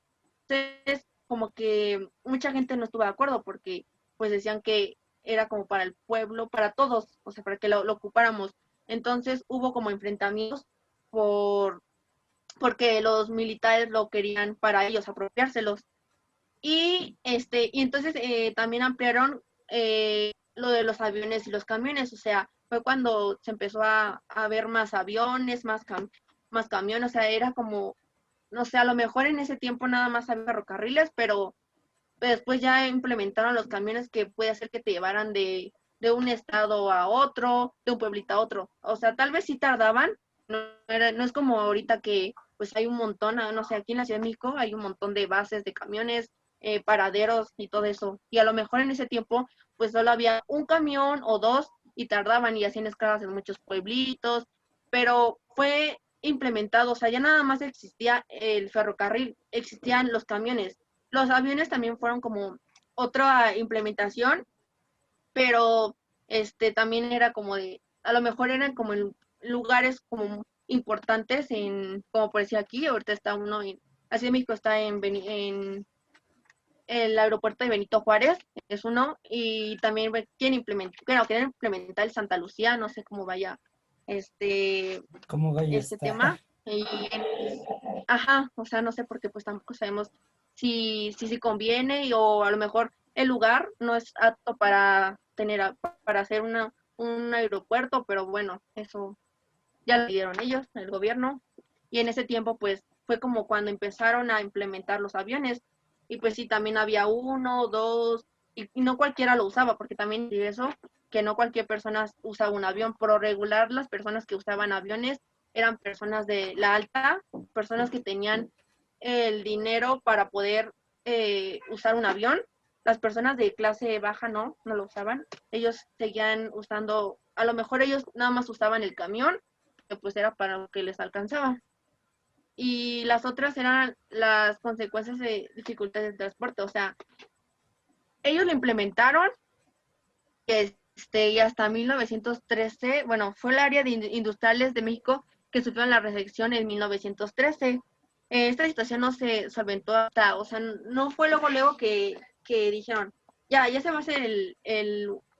Entonces, como que mucha gente no estuvo de acuerdo, porque pues decían que era como para el pueblo, para todos, o sea, para que lo ocupáramos. Entonces hubo como enfrentamientos porque los militares lo querían para ellos, apropiárselos. Y entonces también ampliaron lo de los aviones y los camiones, o sea, fue cuando se empezó a ver más aviones, más camiones, o sea, era como, no sé, a lo mejor en ese tiempo nada más había ferrocarriles, pero después ya implementaron los camiones que puede hacer que te llevaran de un estado a otro, de un pueblito a otro. O sea, tal vez sí tardaban, no es como ahorita que pues hay un montón, no sé, aquí en la Ciudad de México hay un montón de bases de camiones, paraderos y todo eso. Y a lo mejor en ese tiempo pues solo había un camión o dos y tardaban y hacían escalas en muchos pueblitos, pero fue implementado, o sea, ya nada más existía el ferrocarril, existían los camiones. Los aviones también fueron como otra implementación, pero también era como de, a lo mejor eran como en lugares como importantes, como por decir aquí, ahorita está uno así de México está en el aeropuerto de Benito Juárez, es uno, y también quieren implementar el Santa Lucía, no sé cómo vaya ¿Cómo vaya este está? tema, y ajá, o sea, no sé por qué pues tampoco sabemos si conviene o a lo mejor el lugar no es apto para para hacer un aeropuerto, pero bueno, eso ya lo dieron ellos, el gobierno, y en ese tiempo pues fue como cuando empezaron a implementar los aviones, y pues sí, también había uno, dos, y no cualquiera lo usaba, porque también de eso, que no cualquier persona usaba un avión, por regular las personas que usaban aviones eran personas de la alta, personas que tenían el dinero para poder usar un avión. Las personas de clase baja no lo usaban. Ellos seguían usando, a lo mejor ellos nada más usaban el camión, que pues era para lo que les alcanzaba. Y las otras eran las consecuencias de dificultades de transporte. O sea, ellos lo implementaron y hasta 1913, bueno, fue el área de industriales de México que sufrió la recesión en 1913. Esta situación no se solventó hasta, o sea, no fue luego que dijeron, ya se va a hacer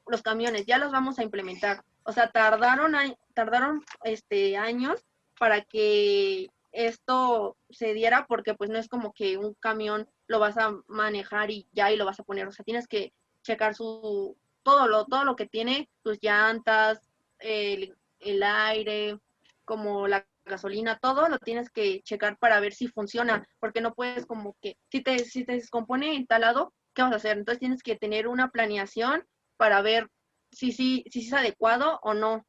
los camiones, ya los vamos a implementar. O sea, tardaron años para que esto se diera, porque pues no es como que un camión lo vas a manejar y lo vas a poner, o sea, tienes que checar todo lo que tiene, tus llantas, el aire, como la gasolina, todo lo tienes que checar para ver si funciona, porque no puedes como que, si te descompone en tal lado, ¿qué vas a hacer? Entonces tienes que tener una planeación para ver si es adecuado o no,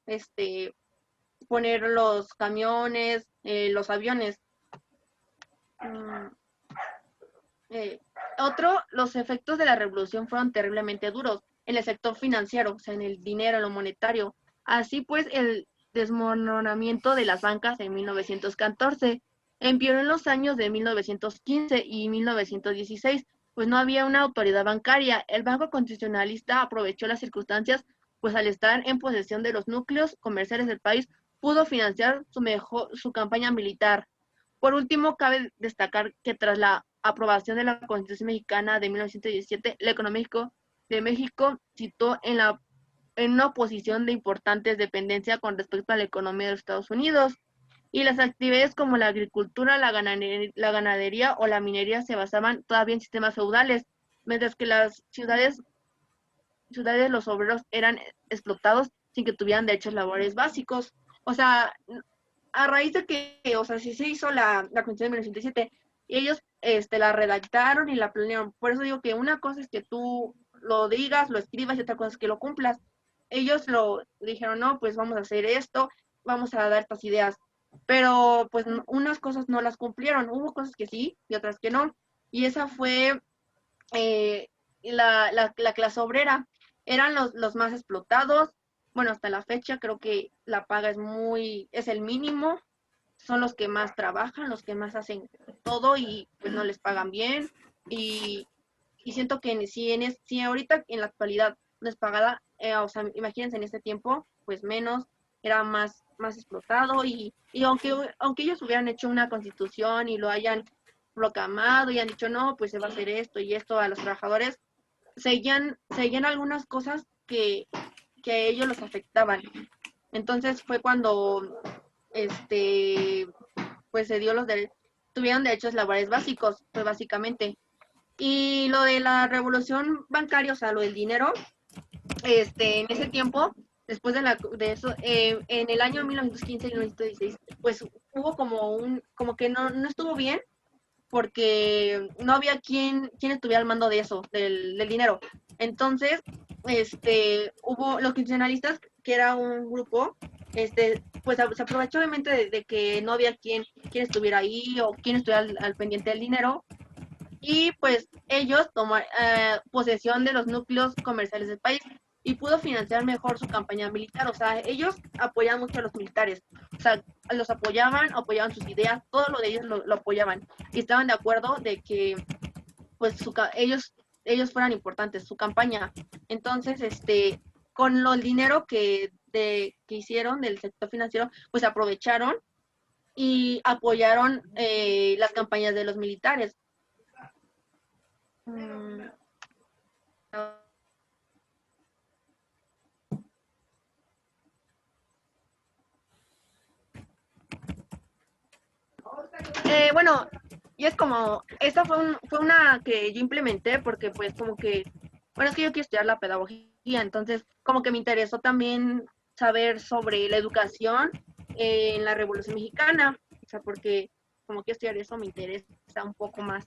poner los camiones, los aviones. Los efectos de la revolución fueron terriblemente duros en el sector financiero, o sea, en el dinero, en lo monetario. Así pues, el desmoronamiento de las bancas en 1914 empeoró en los años de 1915 y 1916, pues no había una autoridad bancaria. El Banco Constitucionalista aprovechó las circunstancias, pues al estar en posesión de los núcleos comerciales del país, pudo financiar su campaña militar. Por último, cabe destacar que tras la aprobación de la Constitución Mexicana de 1917, el económico de México situó en una posición de importantes dependencia con respecto a la economía de los Estados Unidos, y las actividades como la agricultura, la ganadería o la minería se basaban todavía en sistemas feudales, mientras que las ciudades los obreros eran explotados sin que tuvieran derechos laborales básicos. O sea, a raíz de que, o sea, sí se hizo la Constitución de 1917, y ellos la redactaron y la planearon. Por eso digo que una cosa es que tú lo digas, lo escribas, y otra cosa es que lo cumplas. Ellos lo dijeron, no, pues vamos a hacer esto, vamos a dar estas ideas. Pero pues unas cosas no las cumplieron. Hubo cosas que sí y otras que no. Y esa fue la clase obrera. Eran los más explotados. Bueno, hasta la fecha creo que la paga es el mínimo, son los que más trabajan, los que más hacen todo, y pues no les pagan bien, y siento que si ahorita en la actualidad les pagara, o sea, imagínense en este tiempo, pues menos, era más explotado, y aunque ellos hubieran hecho una constitución y lo hayan proclamado y han dicho, no, pues se va a hacer esto y esto a los trabajadores, seguían algunas cosas que a ellos los afectaban. Entonces fue cuando pues se dio tuvieron derechos laborales básicos, pues básicamente. Y lo de la revolución bancaria, o sea, lo del dinero, en ese tiempo, después de eso, en el año 1915 y 1916, pues hubo como que no estuvo bien, porque no había quien estuviera al mando de eso, del dinero. Entonces, hubo los constitucionalistas, que era un grupo, pues se aprovechó obviamente de que no había quien estuviera ahí o quien estuviera al pendiente del dinero, y pues ellos tomaron posesión de los núcleos comerciales del país. y pudo financiar mejor su campaña militar. O sea, ellos apoyaban mucho a los militares. O sea, los apoyaban sus ideas, todo lo de ellos lo apoyaban. Y estaban de acuerdo de que pues ellos fueran importantes, su campaña. Entonces, con el dinero que hicieron del sector financiero, pues aprovecharon y apoyaron las campañas de los militares. Bueno, y es como, esta fue una que yo implementé porque pues como que, bueno, es que yo quiero estudiar la pedagogía, entonces como que me interesó también saber sobre la educación en la Revolución Mexicana, o sea, porque como quiero estudiar eso me interesa un poco más.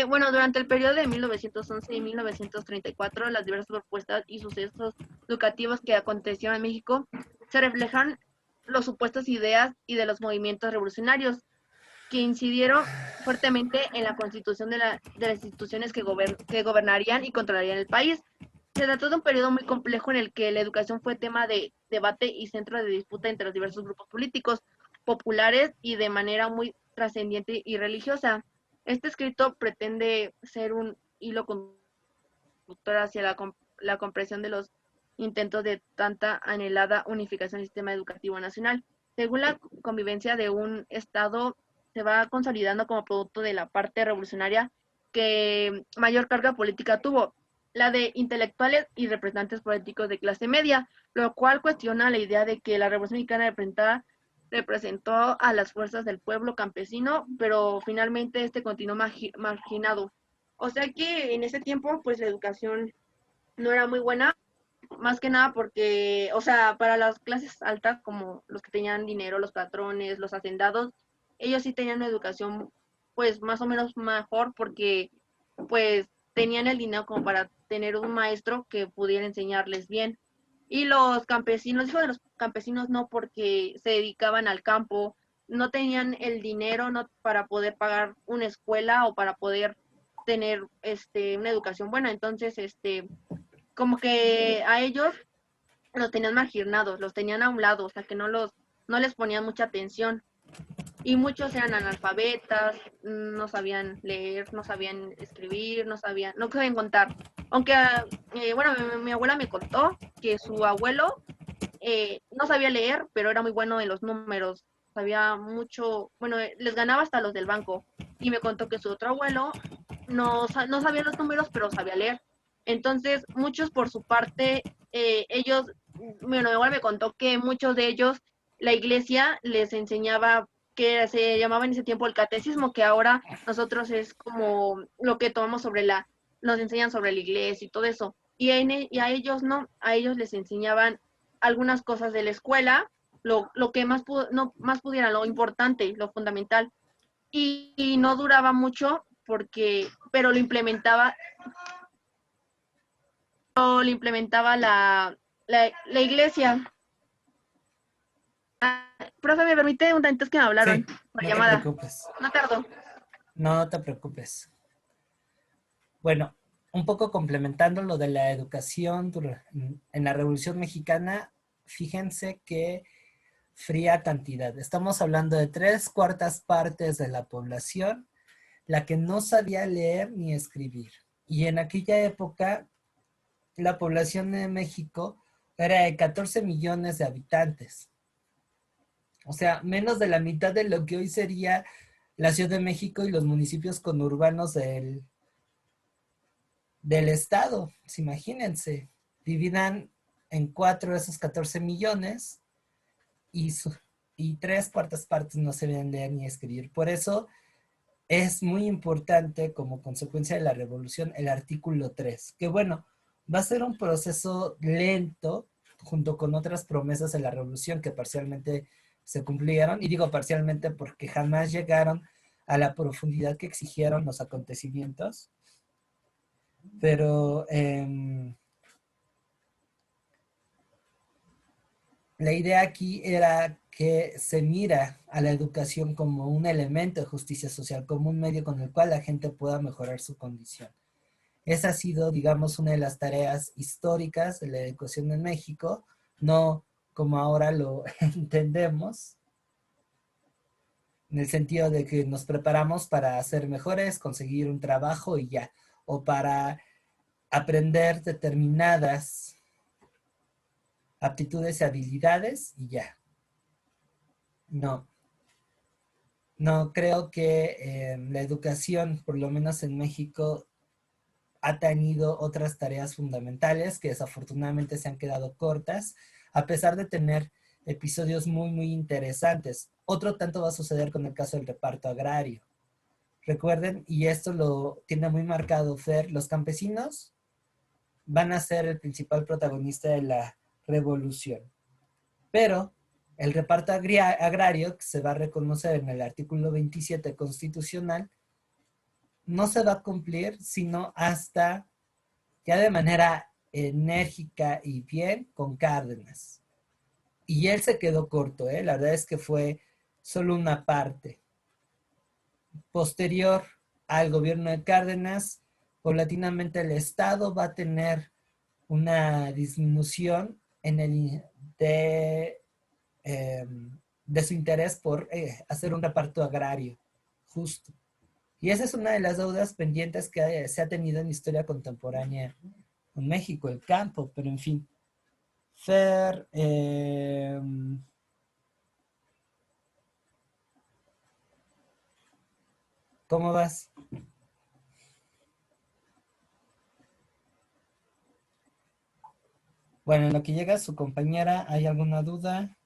Bueno, durante el periodo de 1911 y 1934, las diversas propuestas y sucesos educativos que acontecieron en México se reflejan las supuestas ideas y de los movimientos revolucionarios que incidieron fuertemente en la constitución de las instituciones que gobernarían y controlarían el país. Se trató de un periodo muy complejo en el que la educación fue tema de debate y centro de disputa entre los diversos grupos políticos, populares y de manera muy trascendiente y religiosa. Este escrito pretende ser un hilo conductor hacia la comprensión de los intentos de tanta anhelada unificación del sistema educativo nacional. Según la convivencia de un Estado, se va consolidando como producto de la parte revolucionaria que mayor carga política tuvo, la de intelectuales y representantes políticos de clase media, lo cual cuestiona la idea de que la Revolución Mexicana representó a las fuerzas del pueblo campesino, pero finalmente continuó marginado. O sea que en ese tiempo, pues la educación no era muy buena, más que nada porque, o sea, para las clases altas, como los que tenían dinero, los patrones, los hacendados, ellos sí tenían una educación, pues más o menos mejor porque, pues, tenían el dinero como para tener un maestro que pudiera enseñarles bien. Y los campesinos, hijos de los campesinos, no, porque se dedicaban al campo, no tenían el dinero no para poder pagar una escuela o para poder tener una educación buena. Entonces, como que a ellos los tenían marginados, los tenían a un lado, o sea que no les ponían mucha atención. Y muchos eran analfabetas, no sabían leer, no sabían escribir, no sabían contar. Aunque, bueno, mi abuela me contó que su abuelo no sabía leer, pero era muy bueno en los números, sabía mucho, bueno, les ganaba hasta los del banco. Y me contó que su otro abuelo no sabía los números, pero sabía leer. Entonces, muchos por su parte, ellos, bueno, mi abuela me contó que muchos de ellos, la iglesia les enseñaba que se llamaba en ese tiempo el catecismo, que ahora nosotros es como lo que tomamos nos enseñan sobre la iglesia y todo eso. Y a ellos no, a ellos les enseñaban algunas cosas de la escuela, lo que más pudieran, lo importante, lo fundamental. Y no duraba mucho pero lo implementaba la iglesia. Profe, ¿me permite un tanto que me hablaron? Sí, La no llamada. te preocupes. No tardó. No te preocupes. Bueno, un poco complementando lo de la educación en la Revolución Mexicana, fíjense que fría cantidad. Estamos hablando de 3/4 partes de la población, la que no sabía leer ni escribir. Y en aquella época, la población de México era de 14 millones de habitantes. O sea, menos de la mitad de lo que hoy sería la Ciudad de México y los municipios conurbanos del estado. Pues imagínense, dividan en 4 esos 14 millones y 3/4 partes no sabían leer ni escribir. Por eso es muy importante, como consecuencia de la revolución, el artículo 3, que bueno, va a ser un proceso lento junto con otras promesas de la revolución que parcialmente se cumplieron, y digo parcialmente porque jamás llegaron a la profundidad que exigieron los acontecimientos, pero la idea aquí era que se mira a la educación como un elemento de justicia social, como un medio con el cual la gente pueda mejorar su condición. Esa ha sido, digamos, una de las tareas históricas de la educación en México, no como ahora lo entendemos, en el sentido de que nos preparamos para ser mejores, conseguir un trabajo y ya, o para aprender determinadas aptitudes y habilidades y ya. No, no creo que la educación, por lo menos en México, ha tenido otras tareas fundamentales que desafortunadamente se han quedado cortas, a pesar de tener episodios muy, muy interesantes. Otro tanto va a suceder con el caso del reparto agrario. Recuerden, y esto lo tiene muy marcado Fer, los campesinos van a ser el principal protagonista de la revolución. Pero el reparto agrario, que se va a reconocer en el artículo 27 constitucional, no se va a cumplir sino hasta ya de manera enérgica y bien con Cárdenas. Y él se quedó corto, ¿eh? La verdad es que fue solo una parte. Posterior al gobierno de Cárdenas, paulatinamente el Estado va a tener una disminución en el de su interés por hacer un reparto agrario justo. Y esa es una de las deudas pendientes que se ha tenido en la historia contemporánea en México, el campo, pero en fin. Fer, ¿cómo vas? Bueno, en lo que llega su compañera, ¿hay alguna duda?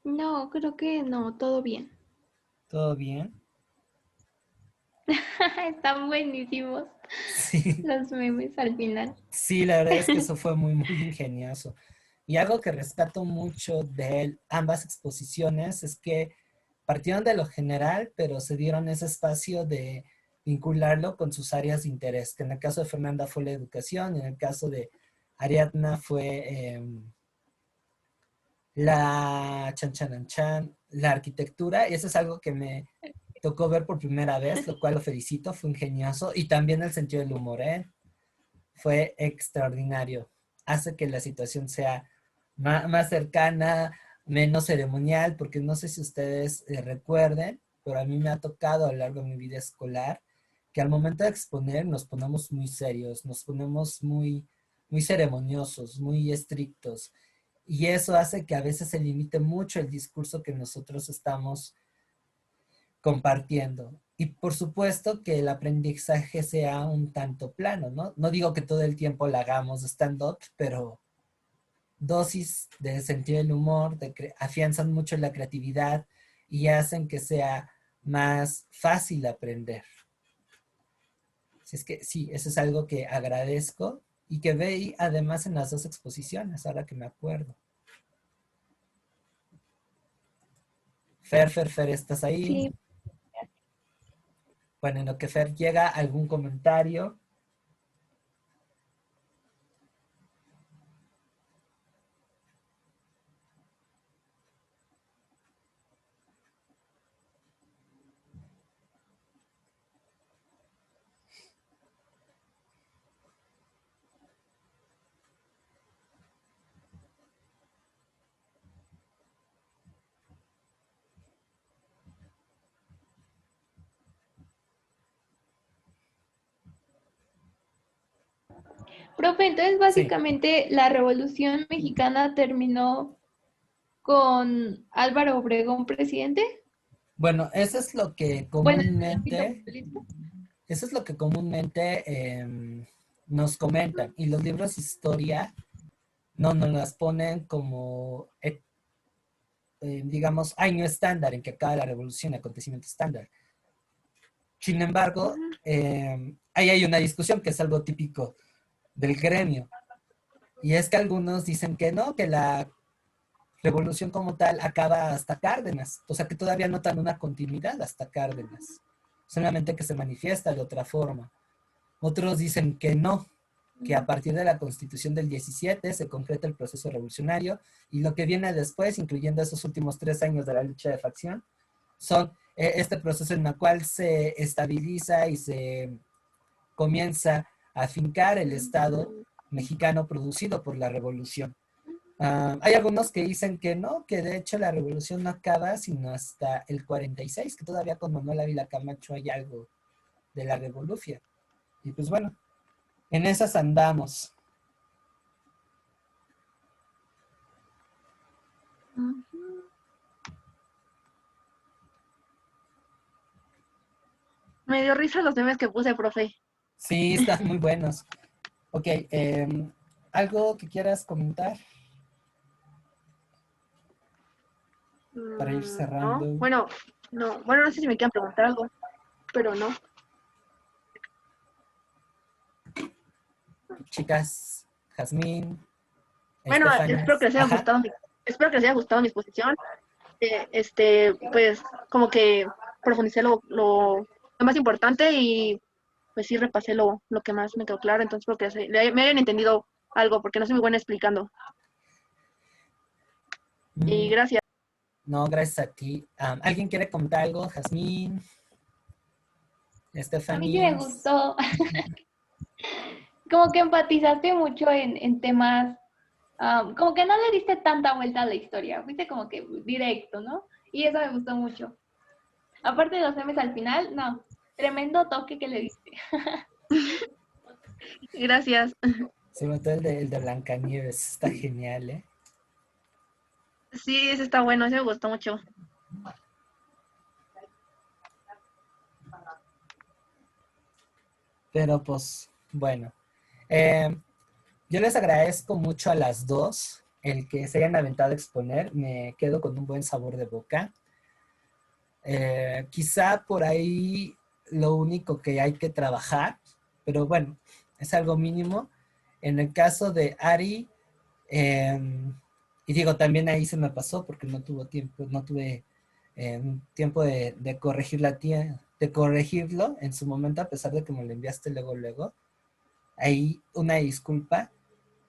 No, creo que no, todo bien. ¿Todo bien? Están buenísimos Sí, los memes al final. sí, la verdad es que eso fue muy, muy ingenioso. Y algo que rescato mucho de ambas exposiciones es que partieron de lo general, pero se dieron ese espacio de vincularlo con sus áreas de interés, que en el caso de Fernanda fue la educación, y en el caso de Ariadna fue la arquitectura, y eso es algo que me tocó ver por primera vez, lo cual lo felicito, fue ingenioso, y también el sentido del humor, ¿eh? Fue extraordinario. Hace que la situación sea más cercana, menos ceremonial, porque no sé si ustedes recuerden, pero a mí me ha tocado a lo largo de mi vida escolar que al momento de exponer nos ponemos muy serios, nos ponemos muy, muy ceremoniosos, muy estrictos. Y eso hace que a veces se limite mucho el discurso que nosotros estamos compartiendo. Y por supuesto que el aprendizaje sea un tanto plano, ¿no? No digo que todo el tiempo la hagamos stand-up, pero dosis de sentido del humor, afianzan mucho la creatividad y hacen que sea más fácil aprender. Así es que sí, eso es algo que agradezco y que veí además en las dos exposiciones, ahora que me acuerdo. Fer, ¿estás ahí? Sí, Bueno, en lo que Fer llega, ¿algún comentario? profe, entonces Sí. básicamente la Revolución Mexicana terminó con Álvaro Obregón presidente. Bueno, eso es lo que Bueno, en el ámbito comúnmente, futbolístico. eso es lo que comúnmente nos comentan. Y los libros de historia no nos las ponen como, digamos, año estándar en que acaba la revolución, acontecimiento estándar. Sin embargo, ahí hay una discusión que es algo típico del gremio. Y es que algunos dicen que no, que la revolución como tal acaba hasta Cárdenas. O sea, que todavía notan una continuidad hasta Cárdenas. Solamente que se manifiesta de otra forma. Otros dicen que no, que a partir de la Constitución del 17 se concreta el proceso revolucionario y lo que viene después, incluyendo esos últimos 3 años de la lucha de facción, son este proceso en el cual se estabiliza y se comienza a afincar el Estado mexicano producido por la revolución. Hay algunos que dicen que no, que de hecho la revolución no acaba sino hasta el 46, que todavía con Manuel Ávila Camacho hay algo de la revolución. Y pues bueno, en esas andamos. Me dio risa los memes que puse, profe. Sí, están muy buenos. Ok, ¿algo que quieras comentar para ir cerrando? No, bueno, no sé si me quieran preguntar algo, pero no. Chicas, Jazmín, Bueno, Estefanía. espero que les haya Ajá. gustado espero que les haya gustado mi exposición. Pues como que profundicé lo más importante y pues sí repasé lo que más me quedó claro, entonces espero que me hayan entendido algo, porque no soy muy buena explicando. Y gracias. No, gracias a ti. ¿Alguien quiere comentar algo? Jazmín, A mí sí Estefanía. me gustó. Como que empatizaste mucho en temas, como que no le diste tanta vuelta a la historia, fuiste como que directo, ¿no? Y eso me gustó mucho. Aparte de los memes al final, no, tremendo toque que le diste. Gracias. Sobre todo el de Blancanieves, está genial, ¿eh? Sí, ese está bueno, ese me gustó mucho. Pero pues, bueno. Yo les agradezco mucho a las dos el que se hayan aventado a exponer. Me quedo con un buen sabor de boca. Quizá por ahí lo único que hay que trabajar, pero bueno, es algo mínimo. En el caso de Ari, y digo, también ahí se me pasó porque no tuve tiempo de corregir de corregirlo en su momento, a pesar de que me lo enviaste luego. Ahí una disculpa,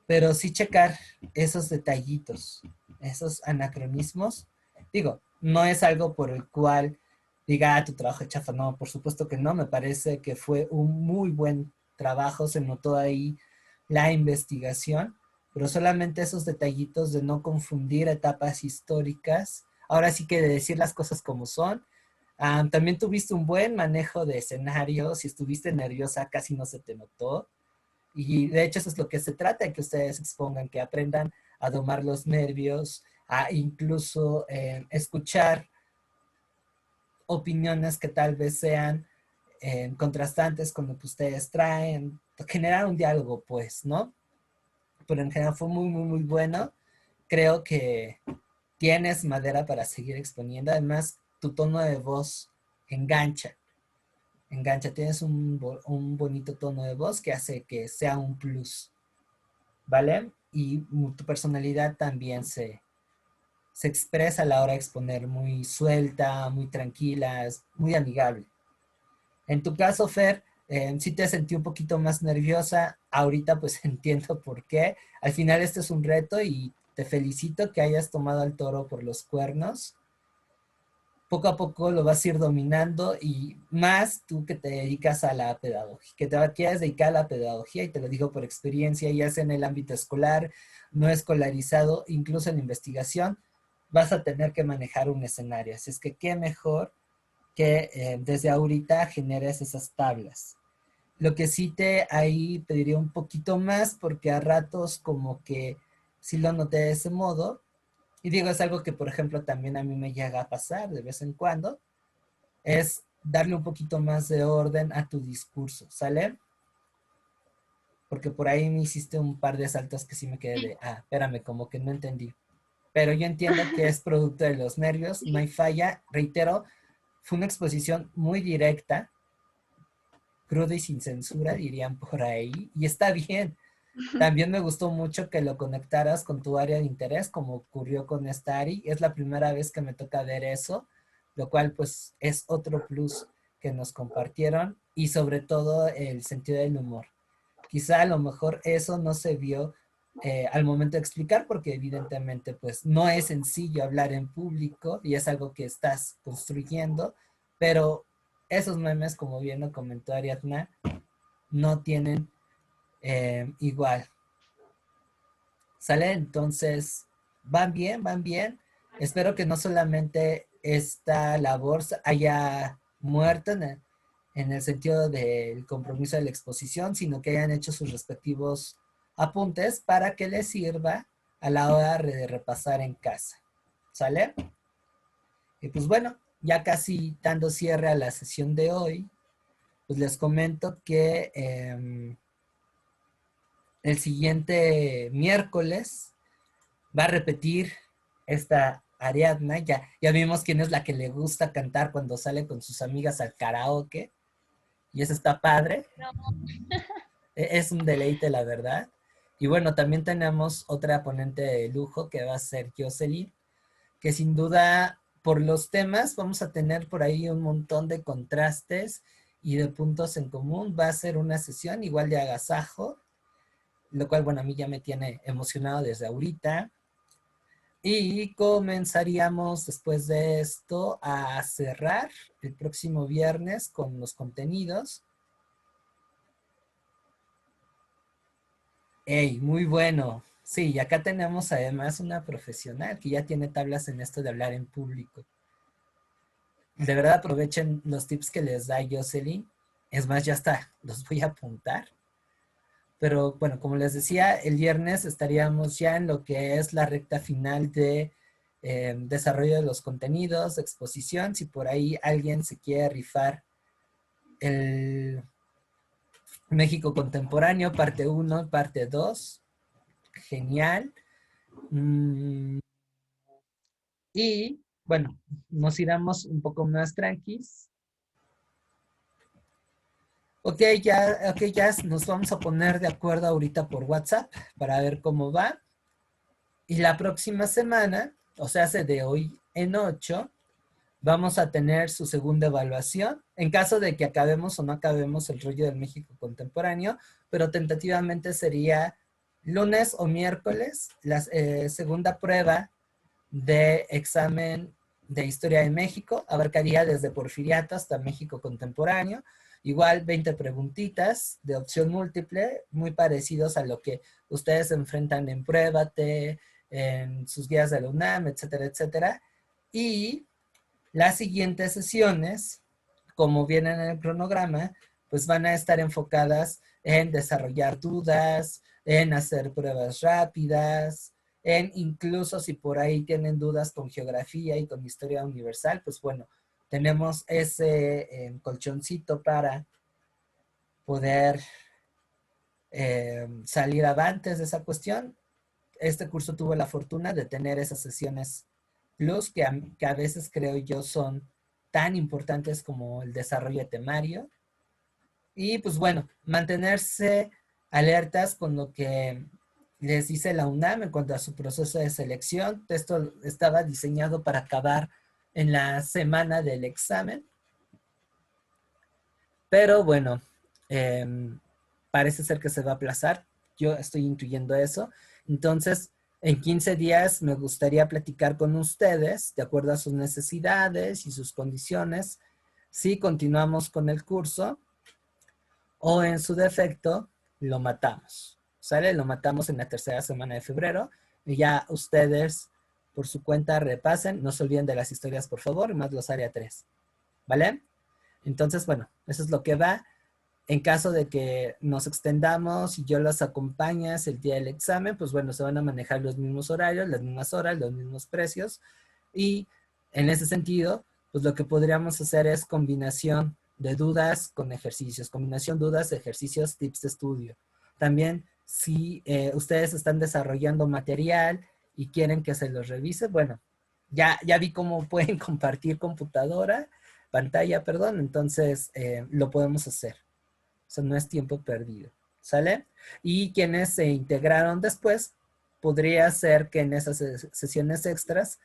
pero sí checar esos detallitos, esos anacronismos. Digo, no es algo por el cual diga, tu trabajo es chafa, no, por supuesto que no, me parece que fue un muy buen trabajo, se notó ahí la investigación, pero solamente esos detallitos de no confundir etapas históricas, ahora sí que de decir las cosas como son. También tuviste un buen manejo de escenarios, si estuviste nerviosa casi no se te notó. Y de hecho eso es lo que se trata, que ustedes expongan, que aprendan a domar los nervios, a incluso escuchar opiniones que tal vez sean contrastantes con lo que ustedes traen, generar un diálogo, pues, ¿no? Pero en general fue muy bueno. Creo que tienes madera para seguir exponiendo. Además, tu tono de voz engancha. Tienes un bonito tono de voz que hace que sea un plus, ¿vale? Y tu personalidad también se expresa a la hora de exponer muy suelta, muy tranquila, es muy amigable. En tu caso, Fer, sí te sentí un poquito más nerviosa, ahorita pues entiendo por qué. Al final este es un reto y te felicito que hayas tomado al toro por los cuernos. Poco a poco lo vas a ir dominando y más tú que te dedicas a la pedagogía, que te quieres dedicar a la pedagogía, y te lo digo por experiencia, ya sea en el ámbito escolar, no escolarizado, incluso en investigación, vas a tener que manejar un escenario. Así es que qué mejor que desde ahorita generes esas tablas. Lo que sí ahí pediría un poquito más, porque a ratos como que sí lo noté de ese modo. Y digo, es algo que, por ejemplo, también a mí me llega a pasar de vez en cuando, es darle un poquito más de orden a tu discurso, ¿sale? Porque por ahí me hiciste un par de saltos que sí me quedé de, espérame, como que no entendí. Pero yo entiendo que es producto de los nervios, no hay falla. Reitero, fue una exposición muy directa, cruda y sin censura, dirían por ahí, y está bien. También me gustó mucho que lo conectaras con tu área de interés, como ocurrió con esta Ari. Es la primera vez que me toca ver eso, lo cual pues es otro plus que nos compartieron, y sobre todo el sentido del humor. quizá a lo mejor eso no se vio al momento de explicar, porque evidentemente pues no es sencillo hablar en público y es algo que estás construyendo, pero esos memes, como bien lo comentó Ariadna, no tienen igual. ¿Sale? Entonces, van bien, van bien. Espero que no solamente esta labor haya muerto en el sentido del compromiso de la exposición, sino que hayan hecho sus respectivos apuntes para que les sirva a la hora de repasar en casa. ¿Sale? Y pues bueno, ya casi dando cierre a la sesión de hoy, pues les comento que el siguiente miércoles va a repetir esta Ariadna. Ya vimos quién es la que le gusta cantar cuando sale con sus amigas al karaoke. Y eso está padre. No. Es un deleite, la verdad. Y bueno, también tenemos otra ponente de lujo que va a ser Jocelyn, que sin duda por los temas vamos a tener por ahí un montón de contrastes y de puntos en común. Va a ser una sesión igual de agasajo, lo cual, bueno, a mí ya me tiene emocionado desde ahorita. Y comenzaríamos después de esto a cerrar el próximo viernes con los contenidos. ¡Ey! Muy bueno. Sí, y acá tenemos además una profesional que ya tiene tablas en esto de hablar en público. De verdad aprovechen los tips que les da Jocelyn. Es más, ya está, los voy a apuntar. Pero bueno, como les decía, el viernes estaríamos ya en lo que es la recta final de desarrollo de los contenidos, exposición. Si por ahí alguien se quiere rifar el México Contemporáneo, parte 1, parte 2, genial. Y bueno, nos iremos un poco más tranquis. Ok, ya nos vamos a poner de acuerdo ahorita por WhatsApp para ver cómo va. Y la próxima semana, o sea, de hoy en 8, vamos a tener su segunda evaluación. En caso de que acabemos o no acabemos el rollo del México Contemporáneo, pero tentativamente sería lunes o miércoles la segunda prueba de examen de Historia de México. Abarcaría desde Porfiriato hasta México Contemporáneo. Igual 20 preguntitas de opción múltiple, muy parecidos a lo que ustedes enfrentan en Pruébate, en sus guías de la UNAM, etcétera, etcétera. Y las siguientes sesiones, como vienen en el cronograma, pues van a estar enfocadas en desarrollar dudas, en hacer pruebas rápidas, en incluso si por ahí tienen dudas con geografía y con historia universal, pues bueno, tenemos ese colchoncito para poder salir avantes de esa cuestión. Este curso tuvo la fortuna de tener esas sesiones plus que a veces creo yo son tan importantes como el desarrollo de temario. Y pues bueno, mantenerse alertas con lo que les dice la UNAM en cuanto a su proceso de selección. Esto estaba diseñado para acabar en la semana del examen. Pero bueno, parece ser que se va a aplazar. Yo estoy intuyendo eso. Entonces, en 15 días me gustaría platicar con ustedes, de acuerdo a sus necesidades y sus condiciones, si continuamos con el curso o en su defecto lo matamos. ¿Sale? Lo matamos en la tercera semana de febrero y ya ustedes por su cuenta repasen. No se olviden de las historias, por favor, más los área 3. ¿Vale? Entonces, bueno, eso es lo que va. En caso de que nos extendamos y yo los acompañas el día del examen, pues bueno, se van a manejar los mismos horarios, las mismas horas, los mismos precios. Y en ese sentido, pues lo que podríamos hacer es combinación de dudas con ejercicios, combinación dudas, ejercicios, tips de estudio. También si ustedes están desarrollando material y quieren que se los revise, bueno, ya vi cómo pueden compartir pantalla, perdón, entonces lo podemos hacer. O sea, no es tiempo perdido, ¿sale? Y quienes se integraron después, podría ser que en esas sesiones extras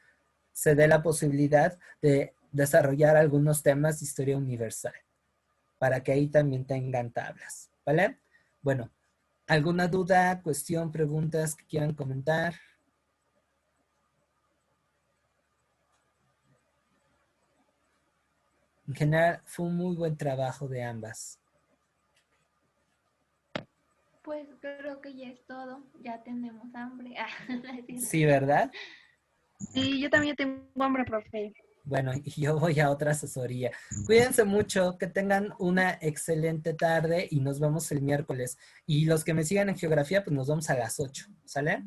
se dé la posibilidad de desarrollar algunos temas de historia universal, para que ahí también tengan tablas, ¿vale? Bueno, ¿Alguna duda, cuestión, preguntas que quieran comentar? En general, fue un muy buen trabajo de ambas. Pues creo que ya es todo. Ya tenemos hambre. No es cierto. Sí, ¿verdad? Sí, yo también tengo hambre, profe. Bueno, y yo voy a otra asesoría. Cuídense mucho, que tengan una excelente tarde y nos vemos el miércoles. Y los que me sigan en geografía, pues nos vemos a las 8. ¿Sale?